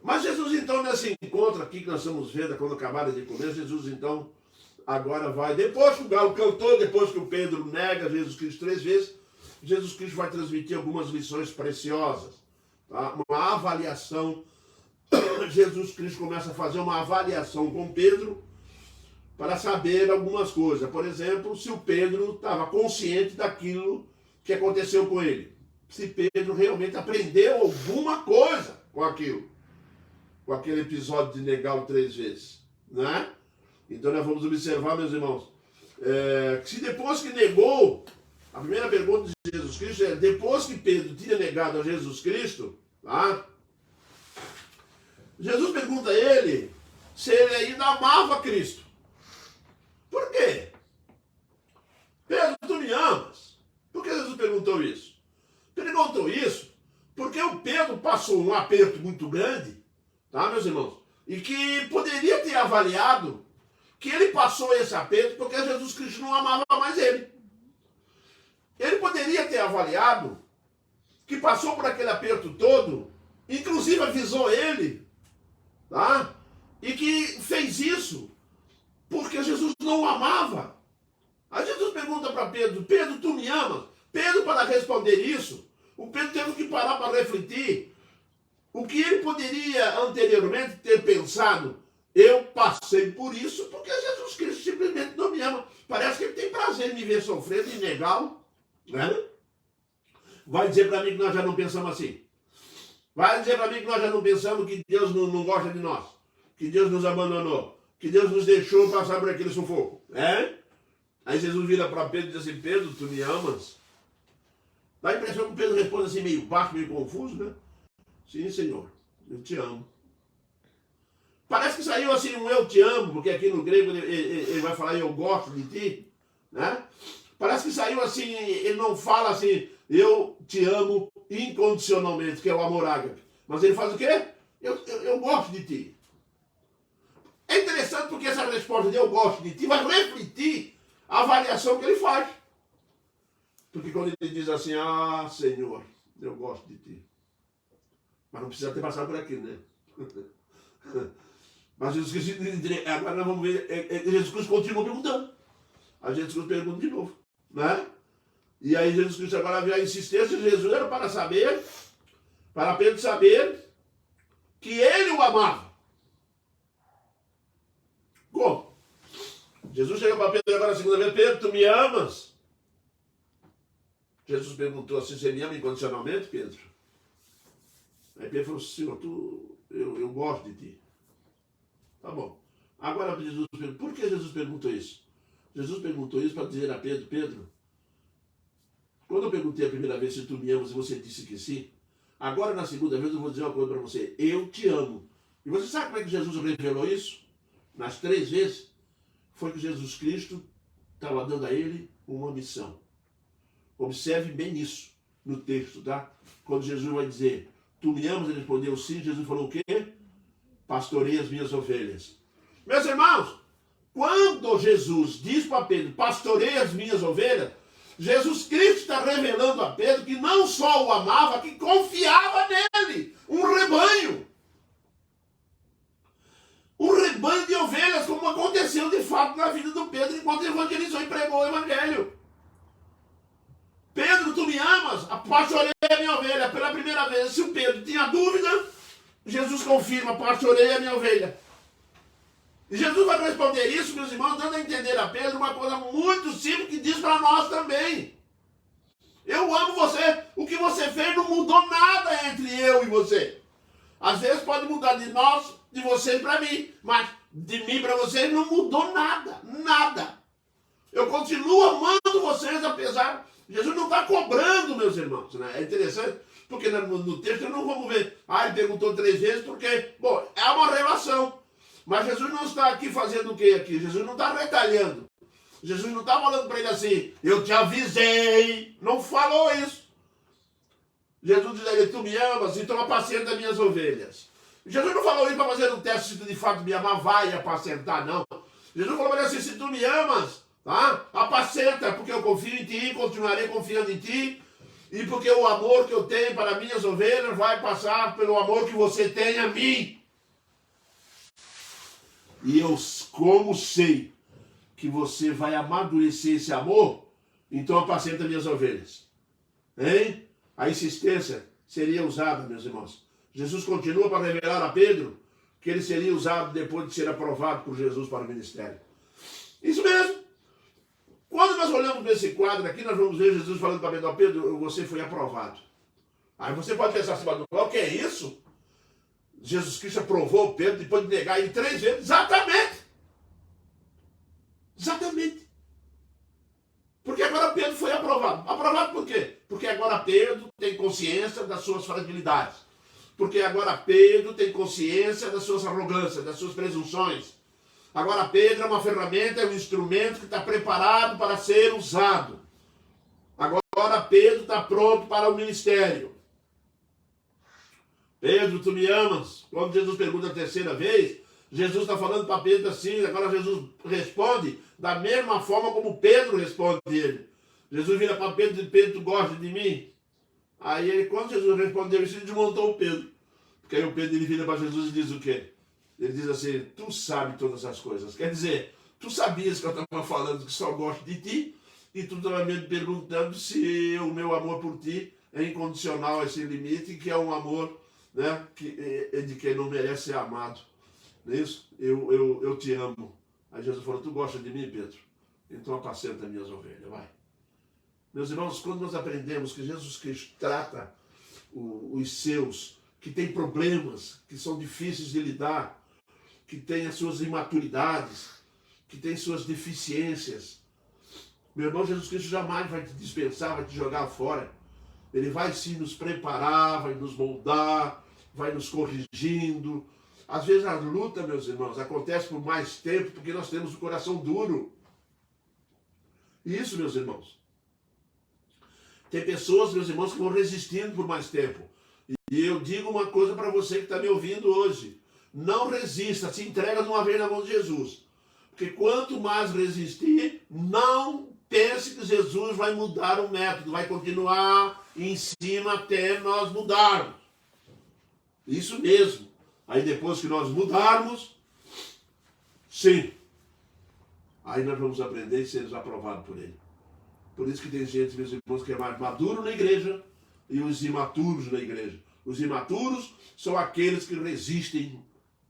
Mas Jesus então, nesse encontro aqui que nós estamos vendo, quando acabaram de comer, Jesus então agora vai, depois que o galo cantou, depois que o Pedro nega Jesus Cristo 3 vezes, Jesus Cristo vai transmitir algumas lições preciosas. Tá? Uma avaliação, Jesus Cristo começa a fazer uma avaliação com Pedro para saber algumas coisas. Por exemplo, se o Pedro estava consciente daquilo que aconteceu com ele. Se Pedro realmente aprendeu alguma coisa com aquilo. Com aquele episódio de negá-lo 3 vezes. Né? Então nós vamos observar, meus irmãos, que se depois que negou, a primeira pergunta de Jesus Cristo é, depois que Pedro tinha negado a Jesus Cristo, tá? Jesus pergunta a ele se ele ainda amava Cristo. Por quê? Pedro, tu me amas? Por que Jesus perguntou isso? Perguntou isso porque o Pedro passou um aperto muito grande, tá, meus irmãos? E que poderia ter avaliado que ele passou esse aperto porque Jesus Cristo não amava mais ele. Ele poderia ter avaliado que passou por aquele aperto todo, inclusive avisou ele, tá? E que fez isso porque Jesus não o amava. Aí Jesus pergunta para Pedro, Pedro, tu me amas? Pedro, para responder isso, o Pedro teve que parar para refletir o que ele poderia anteriormente ter pensado. Eu passei por isso porque Jesus Cristo simplesmente não me ama. Parece que ele tem prazer em me ver sofrendo e negá-lo. Né? Vai dizer para mim que nós já não pensamos assim. Vai dizer para mim que nós já não pensamos que Deus não gosta de nós. Que Deus nos abandonou. Que Deus nos deixou passar por aquele sufoco. Aí Jesus vira para Pedro e diz assim, Pedro, tu me amas? Dá a impressão que Pedro responde assim meio baixo, meio confuso, né? Sim, Senhor, eu te amo. Parece que saiu assim um eu te amo, porque aqui no grego ele vai falar eu gosto de ti, né? Parece que saiu assim, ele não fala assim, eu te amo incondicionalmente, que é o amor ágape. Mas ele faz o quê? Eu gosto de ti. É interessante porque essa resposta de eu gosto de ti vai refletir a avaliação que ele faz. Porque quando ele diz assim, ah, Senhor, eu gosto de ti. Mas não precisa ter passado por aqui, né? Mas Jesus Cristo, agora nós vamos ver, Jesus Cristo continua perguntando. Aí Jesus Cristo pergunta de novo, né? E aí Jesus Cristo agora vê a insistência de Jesus era para Pedro saber que ele o amava. Como? Jesus chega para Pedro agora a segunda vez, Pedro, tu me amas? Jesus perguntou assim, você me ama incondicionalmente, Pedro? Aí Pedro falou, Senhor, eu gosto de ti. Tá bom. Agora Jesus perguntou, por que Jesus perguntou isso? Jesus perguntou isso para dizer a Pedro, Pedro, quando eu perguntei a primeira vez se tu me amas e você disse que sim, agora na segunda vez eu vou dizer uma coisa para você, eu te amo. E você sabe como é que Jesus revelou isso? Nas 3 vezes, foi que Jesus Cristo estava dando a ele uma missão. Observe bem isso no texto, tá? Quando Jesus vai dizer, tu me amas? Ele respondeu sim. Jesus falou o quê? Pastorei as minhas ovelhas. Meus irmãos, quando Jesus diz para Pedro, pastorei as minhas ovelhas, Jesus Cristo está revelando a Pedro que não só o amava, que confiava nele. Um rebanho. Um rebanho de ovelhas, como aconteceu de fato na vida do Pedro enquanto evangelizou e pregou o evangelho. Pedro, tu me amas? Pastoreia a minha ovelha. Pela primeira vez, se o Pedro tinha dúvida, Jesus confirma, pastoreia a minha ovelha. E Jesus vai responder isso, meus irmãos, dando a entender a Pedro uma coisa muito simples que diz para nós também. Eu amo você. O que você fez não mudou nada entre eu e você. Às vezes pode mudar de nós, de você para mim, mas de mim para você não mudou nada. Nada. Eu continuo amando vocês, apesar... Jesus não está cobrando, meus irmãos. Né? É interessante, porque no texto não vamos ver. Ele perguntou 3 vezes, porque... Bom, é uma relação. Mas Jesus não está aqui fazendo o que aqui? Jesus não está retalhando. Jesus não está falando para ele assim, eu te avisei. Não falou isso. Jesus diz a ele, tu me amas, então apacenta as minhas ovelhas. Jesus não falou isso para fazer um teste se tu de fato me amar, vai apacentar, não. Jesus falou para ele assim, se tu me amas, tá? Apacenta, porque eu confio em ti, continuarei confiando em ti, e porque o amor que eu tenho para minhas ovelhas vai passar pelo amor que você tem a mim. E eu, como sei que você vai amadurecer esse amor, então apacenta minhas ovelhas. Hein? A insistência seria usada, meus irmãos. Jesus continua para revelar a Pedro que ele seria usado depois de ser aprovado por Jesus para o ministério. Isso mesmo. Quando nós olhamos para esse quadro aqui, nós vamos ver Jesus falando para Pedro, Pedro, você foi aprovado. Aí você pode pensar assim, o que é isso? Jesus Cristo aprovou Pedro depois de negar ele 3 vezes. Exatamente. Exatamente. Porque agora Pedro foi aprovado. Aprovado por quê? Porque agora Pedro tem consciência das suas fragilidades. Porque agora Pedro tem consciência das suas arrogâncias, das suas presunções. Agora Pedro é uma ferramenta, é um instrumento que está preparado para ser usado. Agora Pedro está pronto para o ministério. Pedro, tu me amas? Quando Jesus pergunta a 3ª vez, Jesus está falando para Pedro assim, agora Jesus responde da mesma forma como Pedro responde ele. Jesus vira para Pedro e diz, Pedro, tu gosta de mim? Aí, quando Jesus respondeu isso, ele desmontou o Pedro. Porque aí o Pedro ele vira para Jesus e diz o quê? Ele diz assim, tu sabes todas essas coisas. Quer dizer, tu sabias que eu estava falando que só gosto de ti, e tu estava me perguntando se o meu amor por ti é incondicional, é sem limite, que é um amor, né, de quem não merece ser amado. Não é isso? Eu te amo. Aí Jesus falou, tu gosta de mim, Pedro? Então apacenta minhas ovelhas, vai. Meus irmãos, quando nós aprendemos que Jesus Cristo trata os seus, que tem problemas, que são difíceis de lidar, que tem as suas imaturidades, que tem suas deficiências, meu irmão, Jesus Cristo jamais vai te dispensar, vai te jogar fora. Ele vai sim nos preparar, vai nos moldar, vai nos corrigindo. Às vezes a luta, meus irmãos, acontece por mais tempo porque nós temos o coração duro. Isso, meus irmãos. Tem pessoas, meus irmãos, que vão resistindo por mais tempo. E eu digo uma coisa para você que está me ouvindo hoje. Não resista, se entrega de uma vez na mão de Jesus. Porque quanto mais resistir, não pense que Jesus vai mudar o método, vai continuar em cima até nós mudarmos. Isso mesmo. Aí depois que nós mudarmos, sim, aí nós vamos aprender e sermos aprovados por ele. Por isso que tem gente, meus irmãos, que é mais maduro na igreja e os imaturos na igreja. Os imaturos são aqueles que resistem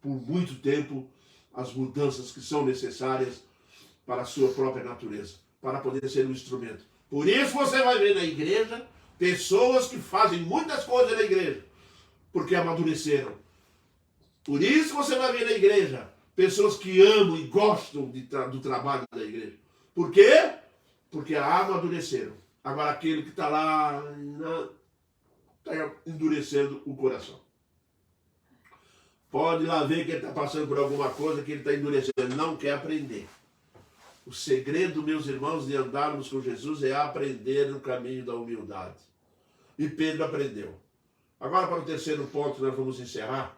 por muito tempo às mudanças que são necessárias para a sua própria natureza, para poder ser um instrumento. Por isso você vai ver na igreja pessoas que fazem muitas coisas na igreja, porque amadureceram. Por isso você vai ver na igreja pessoas que amam e gostam do trabalho da igreja. Por quê? Porque amadureceram. Agora aquele que está lá está endurecendo o coração. Pode ir lá ver que ele está passando por alguma coisa que ele está endurecendo. Ele não quer aprender. O segredo, meus irmãos, de andarmos com Jesus é aprender no caminho da humildade. E Pedro aprendeu. Agora, para o 3º ponto, nós vamos encerrar.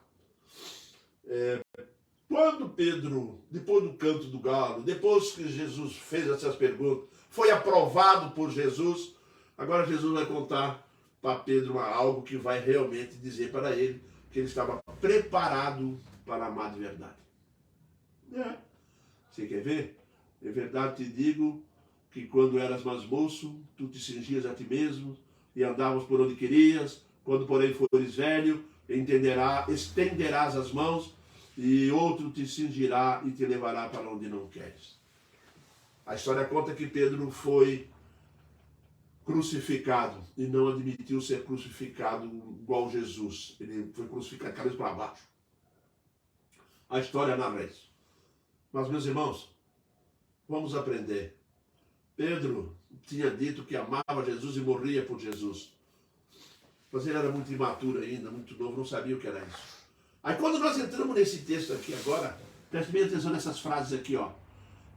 Quando Pedro, depois do canto do galo, depois que Jesus fez essas perguntas, foi aprovado por Jesus, agora Jesus vai contar para Pedro algo que vai realmente dizer para ele que ele estava preparado para amar de verdade. Você quer ver? É verdade te digo que quando eras mais moço, tu te cingias a ti mesmo e andavas por onde querias. Quando, porém, fores velho, estenderás as mãos e outro te cingirá e te levará para onde não queres. A história conta que Pedro foi crucificado e não admitiu ser crucificado igual Jesus. Ele foi crucificado de cabeça para baixo. A história narra isso. Mas, meus irmãos, vamos aprender. Pedro tinha dito que amava Jesus e morria por Jesus. Mas ele era muito imaturo ainda, muito novo, não sabia o que era isso. Aí quando nós entramos nesse texto aqui agora, preste bem atenção nessas frases aqui, ó.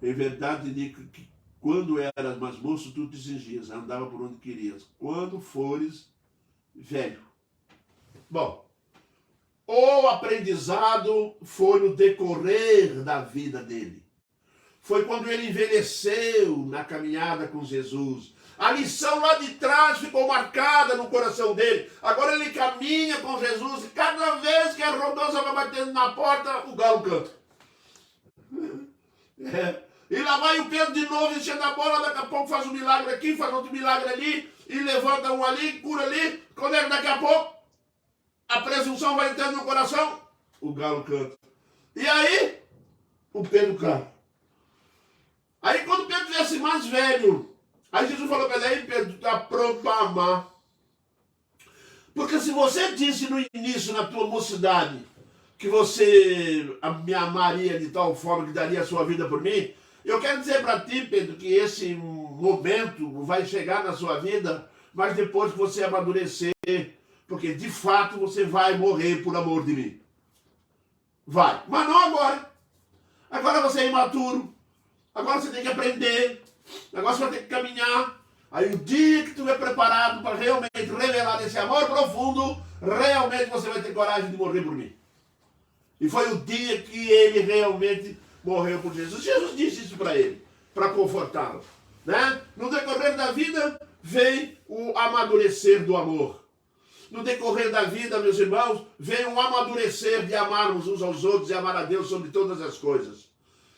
É verdade que quando eras mais moço, tu te cingias, andava por onde querias. Quando fores velho. Bom, o aprendizado foi no decorrer da vida dele. Foi quando ele envelheceu na caminhada com Jesus. A lição lá de trás ficou marcada no coração dele. Agora ele caminha com Jesus e cada vez que a rodosa vai batendo na porta, o galo canta. E lá vai o Pedro de novo enchendo a bola, daqui a pouco faz um milagre aqui, faz outro milagre ali, e levanta um ali, cura ali. Quando é que daqui a pouco a presunção vai entrando no coração, o galo canta. E aí, o Pedro canta. Aí quando Pedro tivesse mais velho, aí Jesus falou para ele, aí Pedro, está pronto para amar. Porque se você disse no início, na tua mocidade, que você me amaria de tal forma que daria a sua vida por mim, eu quero dizer para ti, Pedro, que esse momento vai chegar na sua vida, mas depois que você amadurecer, porque de fato você vai morrer por amor de mim. Vai, mas não agora. Agora você é imaturo. Agora você tem que aprender. Agora você vai ter que caminhar. Aí o dia que tu estiver preparado para realmente revelar esse amor profundo, realmente você vai ter coragem de morrer por mim. E foi o dia que ele realmente morreu por Jesus. Jesus disse isso para ele, para confortá-lo. Né? No decorrer da vida, vem o amadurecer do amor. No decorrer da vida, meus irmãos, vem o amadurecer de amarmos uns aos outros e amar a Deus sobre todas as coisas.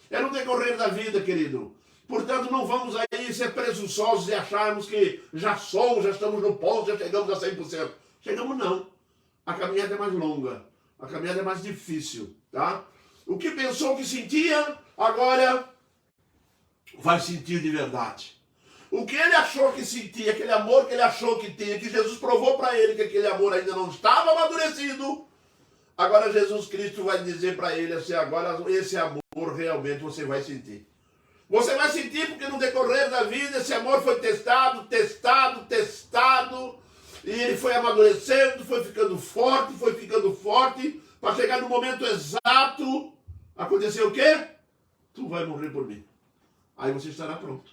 É no decorrer da vida, querido. Portanto, não vamos aí ser presunçosos e acharmos que já estamos no ponto, já chegamos a 100%. Chegamos não. A caminhada é mais longa. A caminhada é mais difícil, tá? O que pensou que sentia, agora vai sentir de verdade. O que ele achou que sentia, aquele amor que ele achou que tinha, que Jesus provou para ele que aquele amor ainda não estava amadurecido, agora Jesus Cristo vai dizer para ele assim, agora esse amor realmente você vai sentir. Você vai sentir porque no decorrer da vida esse amor foi testado, e ele foi amadurecendo, foi ficando forte, para chegar no momento exato, aconteceu o quê? Tu vai morrer por mim. Aí você estará pronto.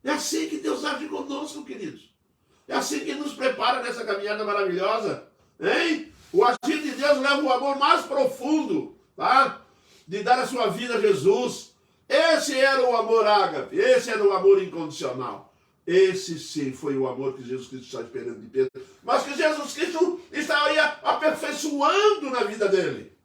É assim que Deus age conosco, queridos. É assim que nos prepara nessa caminhada maravilhosa. Hein? O agir de Deus leva o amor mais profundo, tá? De dar a sua vida a Jesus. Esse era o amor ágape, esse era o amor incondicional. Esse sim foi o amor que Jesus Cristo está esperando de Pedro, mas que Jesus Cristo estaria aperfeiçoando na vida dele.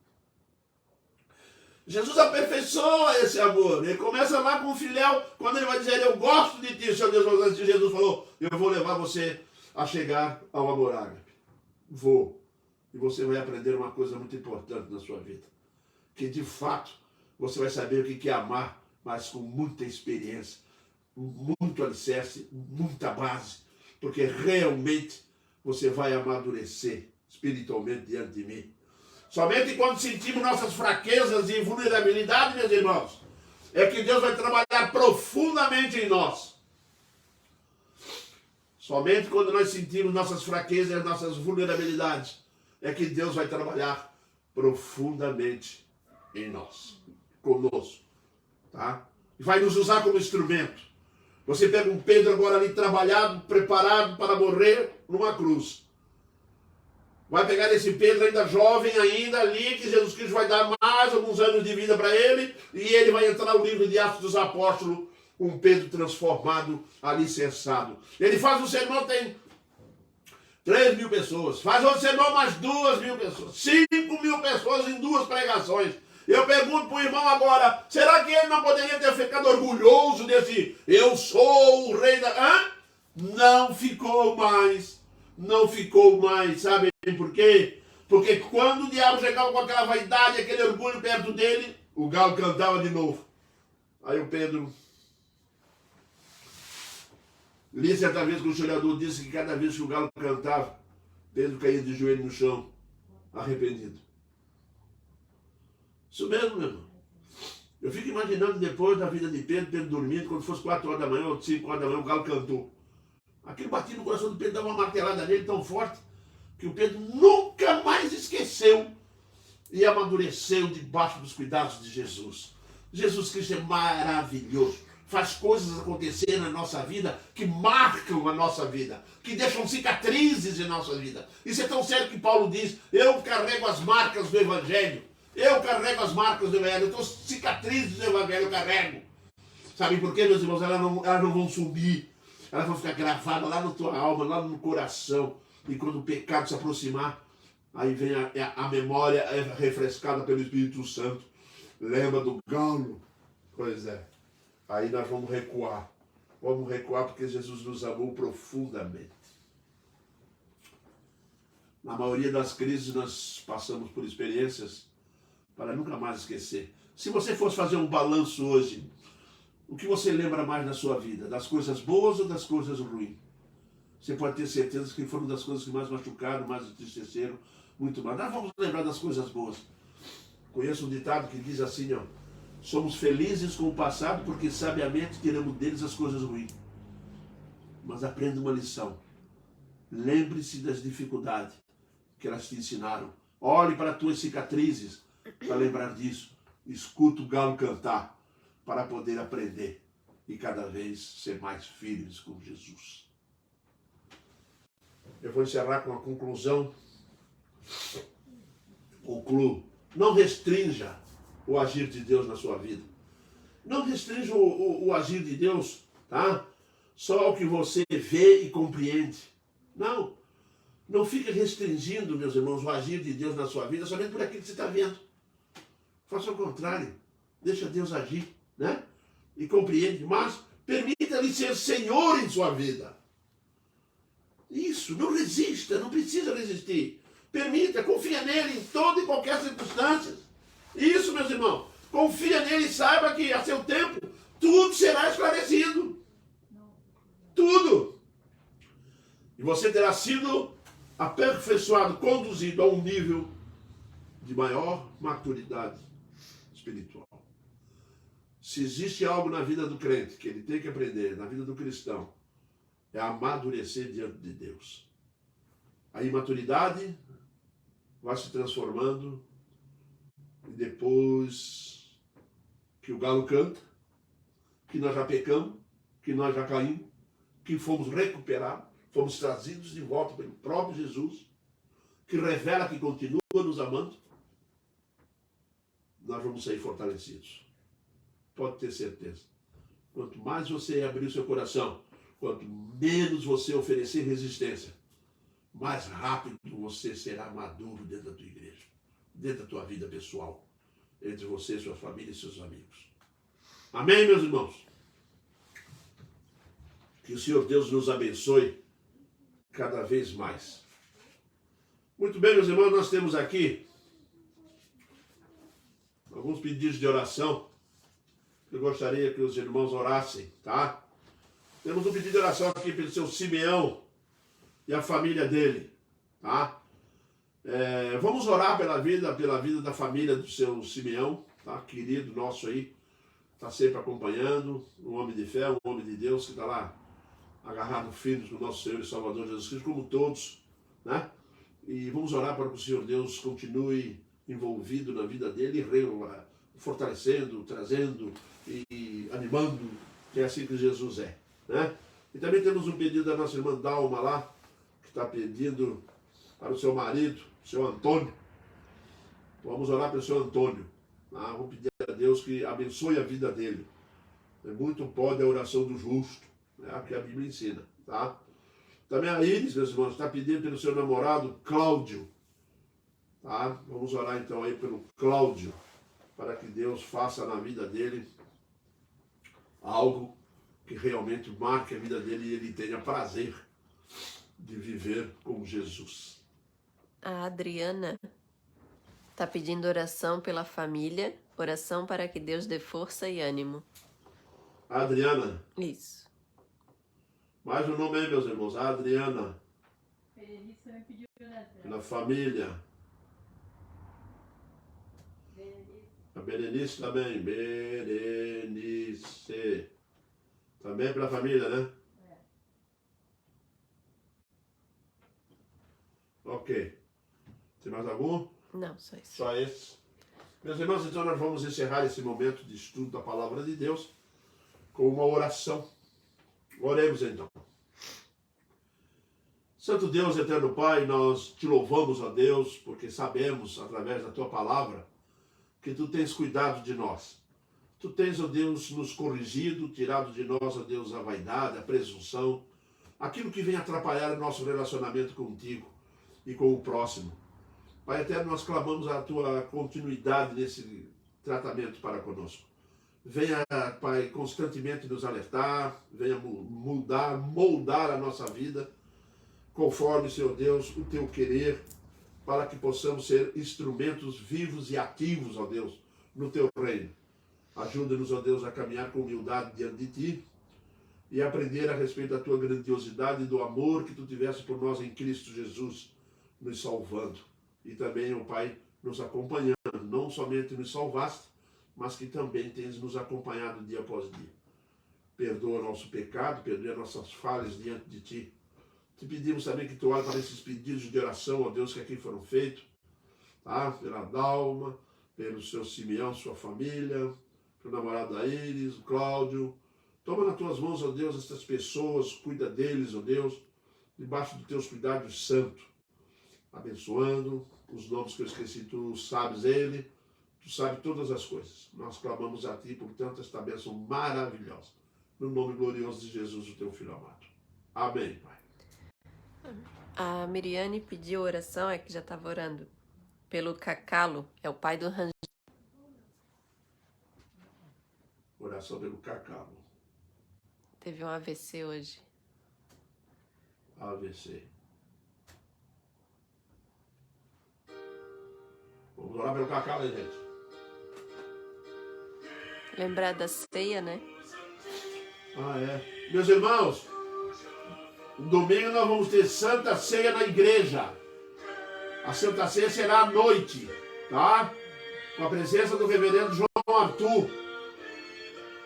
Jesus aperfeiçoa esse amor. Ele começa lá com o filial, quando ele vai dizer, eu gosto de ti, Senhor Deus, Jesus falou, eu vou levar você a chegar ao amor ágape. Vou. E você vai aprender uma coisa muito importante na sua vida. Que de fato, você vai saber o que é amar, mas com muita experiência, muito alicerce, muita base, porque realmente você vai amadurecer espiritualmente diante de mim. Somente quando sentimos nossas fraquezas e vulnerabilidade, meus irmãos, é que Deus vai trabalhar profundamente em nós. Somente quando nós sentimos nossas fraquezas e nossas vulnerabilidades, é que Deus vai trabalhar profundamente em nós, conosco, tá? E vai nos usar como instrumento. Você pega um Pedro agora ali trabalhado, preparado para morrer numa cruz. Vai pegar esse Pedro ainda jovem, ainda ali, que Jesus Cristo vai dar mais alguns anos de vida para ele, e ele vai entrar no livro de Atos dos Apóstolos, um Pedro transformado, alicerçado. Ele faz um sermão, tem 3.000 pessoas. Faz outro sermão, mais 2.000 pessoas. 5.000 pessoas em 2 pregações. Eu pergunto para o irmão agora, será que ele não poderia ter ficado orgulhoso desse eu sou o rei da... Hã? Não ficou mais. Não ficou mais. Sabe por quê? Porque quando o diabo chegava com aquela vaidade, aquele orgulho perto dele, o galo cantava de novo. Aí o Pedro... Li certa vez que o historiador disse que cada vez que o galo cantava, Pedro caía de joelho no chão, arrependido. Isso mesmo, meu irmão. Eu fico imaginando depois da vida de Pedro, Pedro dormindo, quando fosse 4 horas da manhã ou 5 horas da manhã, o galo cantou. Aquilo batia no coração do Pedro, dava uma martelada nele tão forte, que o Pedro nunca mais esqueceu e amadureceu debaixo dos cuidados de Jesus. Jesus Cristo é maravilhoso. Faz coisas acontecer na nossa vida que marcam a nossa vida, que deixam cicatrizes em nossa vida. Isso é tão sério que Paulo diz, eu carrego as marcas do Evangelho. Eu carrego as marcas do Evangelho. Então, cicatrizes do Evangelho eu carrego. Sabe por quê, meus irmãos? Elas não vão sumir. Elas vão ficar gravadas lá na tua alma, lá no coração. E quando o pecado se aproximar, aí vem a memória refrescada pelo Espírito Santo. Lembra do galo? Pois é. Aí nós vamos recuar. Vamos recuar porque Jesus nos amou profundamente. Na maioria das crises nós passamos por experiências para nunca mais esquecer. Se você fosse fazer um balanço hoje, o que você lembra mais na sua vida? Das coisas boas ou das coisas ruins? Você pode ter certeza que foram das coisas que mais machucaram, mais entristeceram, muito mais. Nós vamos lembrar das coisas boas. Conheço um ditado que diz assim, ó. Somos felizes com o passado porque sabiamente tiramos deles as coisas ruins. Mas aprenda uma lição. Lembre-se das dificuldades que elas te ensinaram. Olhe para as tuas cicatrizes para lembrar disso. Escuta o galo cantar para poder aprender e cada vez ser mais firmes com Jesus. Eu vou encerrar com a conclusão. Concluo. Não restrinja o agir de Deus na sua vida. Não restrinja o agir de Deus, tá? Só ao que você vê e compreende. Não. Não fique restringindo, meus irmãos, o agir de Deus na sua vida somente por aquilo que você está vendo. Faça o contrário. Deixa Deus agir, né? E compreende. Mas permita-lhe ser Senhor em sua vida. Isso. Não resista. Não precisa resistir. Permita. Confia nele em toda e qualquer circunstância. Isso, meus irmãos. Confia nele e saiba que a seu tempo tudo será esclarecido. Tudo. E você terá sido aperfeiçoado, conduzido a um nível de maior maturidade espiritual. Se existe algo na vida do crente que ele tem que aprender, na vida do cristão, é amadurecer diante de Deus. A imaturidade vai se transformando e depois que o galo canta, que nós já pecamos, que nós já caímos, que fomos recuperados, fomos trazidos de volta pelo próprio Jesus, que revela que continua nos amando, nós vamos sair fortalecidos. Pode ter certeza. Quanto mais você abrir o seu coração, quanto menos você oferecer resistência, mais rápido você será maduro dentro da tua igreja, dentro da tua vida pessoal, entre você, sua família e seus amigos. Amém, meus irmãos? Que o Senhor Deus nos abençoe cada vez mais. Muito bem, meus irmãos, nós temos aqui alguns pedidos de oração. Eu gostaria que os irmãos orassem, tá? Temos um pedido de oração aqui pelo seu Simeão e a família dele, tá? Vamos orar pela vida da família do seu Simeão, tá? Querido nosso aí, está sempre acompanhando, um homem de fé, um homem de Deus que está lá agarrado firme no nosso Senhor e Salvador Jesus Cristo, como todos, né? E vamos orar para que o Senhor Deus continue envolvido na vida dele, fortalecendo, trazendo e animando, que é assim que Jesus é, né? E também temos um pedido da nossa irmã Dalma lá, que está pedindo para o seu marido, o seu Antônio. Vamos orar pelo seu Antônio. Tá? Vamos pedir a Deus que abençoe a vida dele. É muito pode a oração do justo, né? Que a Bíblia ensina. Tá? Também a Iris, meus irmãos, está pedindo pelo seu namorado Cláudio. Tá? Vamos orar então aí pelo Cláudio, para que Deus faça na vida dele algo que realmente marque a vida dele e ele tenha prazer de viver com Jesus. A Adriana está pedindo oração pela família, oração para que Deus dê força e ânimo. A Adriana, Isso. mais um nome aí, meus irmãos. A Adriana, Berenice também pediu oração. pela família. A Berenice também. Berenice. Também pela família, né? Ok. Tem mais algum? Não, só isso. Só esse. Meus irmãos, então nós vamos encerrar esse momento de estudo da Palavra de Deus com uma oração. Oremos então. Santo Deus, eterno Pai, nós te louvamos, ó Deus, porque sabemos, através da tua palavra, que tu tens cuidado de nós. Tu tens, ó Deus, nos corrigido, tirado de nós, ó Deus, a vaidade, a presunção, aquilo que vem atrapalhar o nosso relacionamento contigo e com o próximo. Pai eterno, nós clamamos a tua continuidade nesse tratamento para conosco. Venha, Pai, constantemente nos alertar, venha moldar a nossa vida, conforme, Senhor Deus, o teu querer, para que possamos ser instrumentos vivos e ativos, ó Deus, no teu reino. Ajuda-nos, ó Deus, a caminhar com humildade diante de ti e aprender a respeito da tua grandiosidade e do amor que tu tiveste por nós em Cristo Jesus, nos salvando. E também, ó Pai, nos acompanhando. Não somente nos salvaste, mas que também tens nos acompanhado dia após dia. Perdoa o nosso pecado, perdoa nossas falhas diante de ti. Te pedimos também que tu olhe para esses pedidos de oração, ó Deus, que aqui foram feitos, tá? Pela Dalma, pelo seu Simeão, sua família, pelo namorado da Iris, o Cláudio. Toma nas tuas mãos, ó Deus, essas pessoas, cuida deles, ó Deus, debaixo dos teus cuidados santos. Abençoando os nomes que eu esqueci, tu sabes ele, tu sabes todas as coisas. Nós clamamos a ti, portanto, esta bênção maravilhosa. No nome glorioso de Jesus, o teu Filho amado. Amém, Pai. A Miriane pediu oração, é que já estava orando, pelo Cacalo, é o pai do Rangel. Oração pelo Cacau. Teve um AVC hoje. AVC. Vamos orar pelo Cacau, né, gente? Lembrar da ceia, né? Ah, é. Meus irmãos, domingo nós vamos ter Santa Ceia na igreja. A Santa Ceia será à noite, tá? Com a presença do reverendo João Arthur.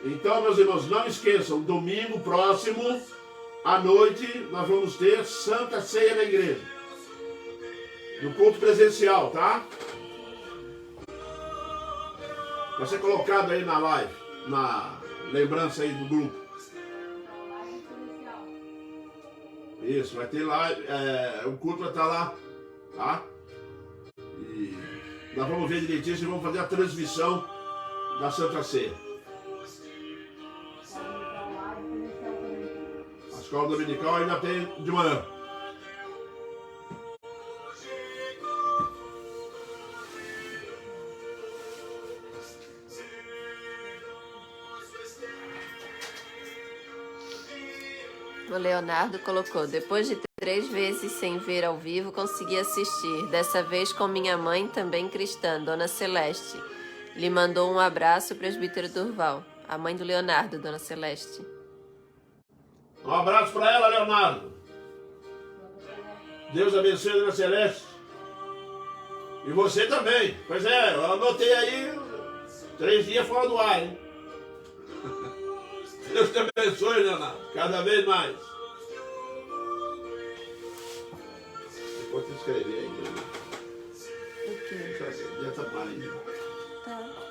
Então, meus irmãos, não esqueçam, domingo próximo, à noite, nós vamos ter Santa Ceia na igreja. No culto presencial, tá? Vai ser colocado aí na live, na lembrança aí do grupo. Isso, vai ter lá, o culto vai estar lá, tá? E nós vamos ver direitinho se vamos fazer a transmissão da Santa Ceia. A escola dominical ainda tem de manhã. O Leonardo colocou, depois de 3 vezes sem ver ao vivo, consegui assistir, dessa vez com minha mãe, também cristã, Dona Celeste. Lhe mandou um abraço, presbítero Durval, a mãe do Leonardo, Dona Celeste. Um abraço para ela, Leonardo. Deus abençoe a Dona Celeste. E você também. Pois é, eu anotei aí 3 dias fora do ar, hein? Deus te abençoe, Leonardo. Cada vez mais. Depois te escrever aí, né? O quê? Já tá parindo. Tá.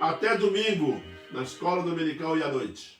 Até domingo, na escola dominical e à noite.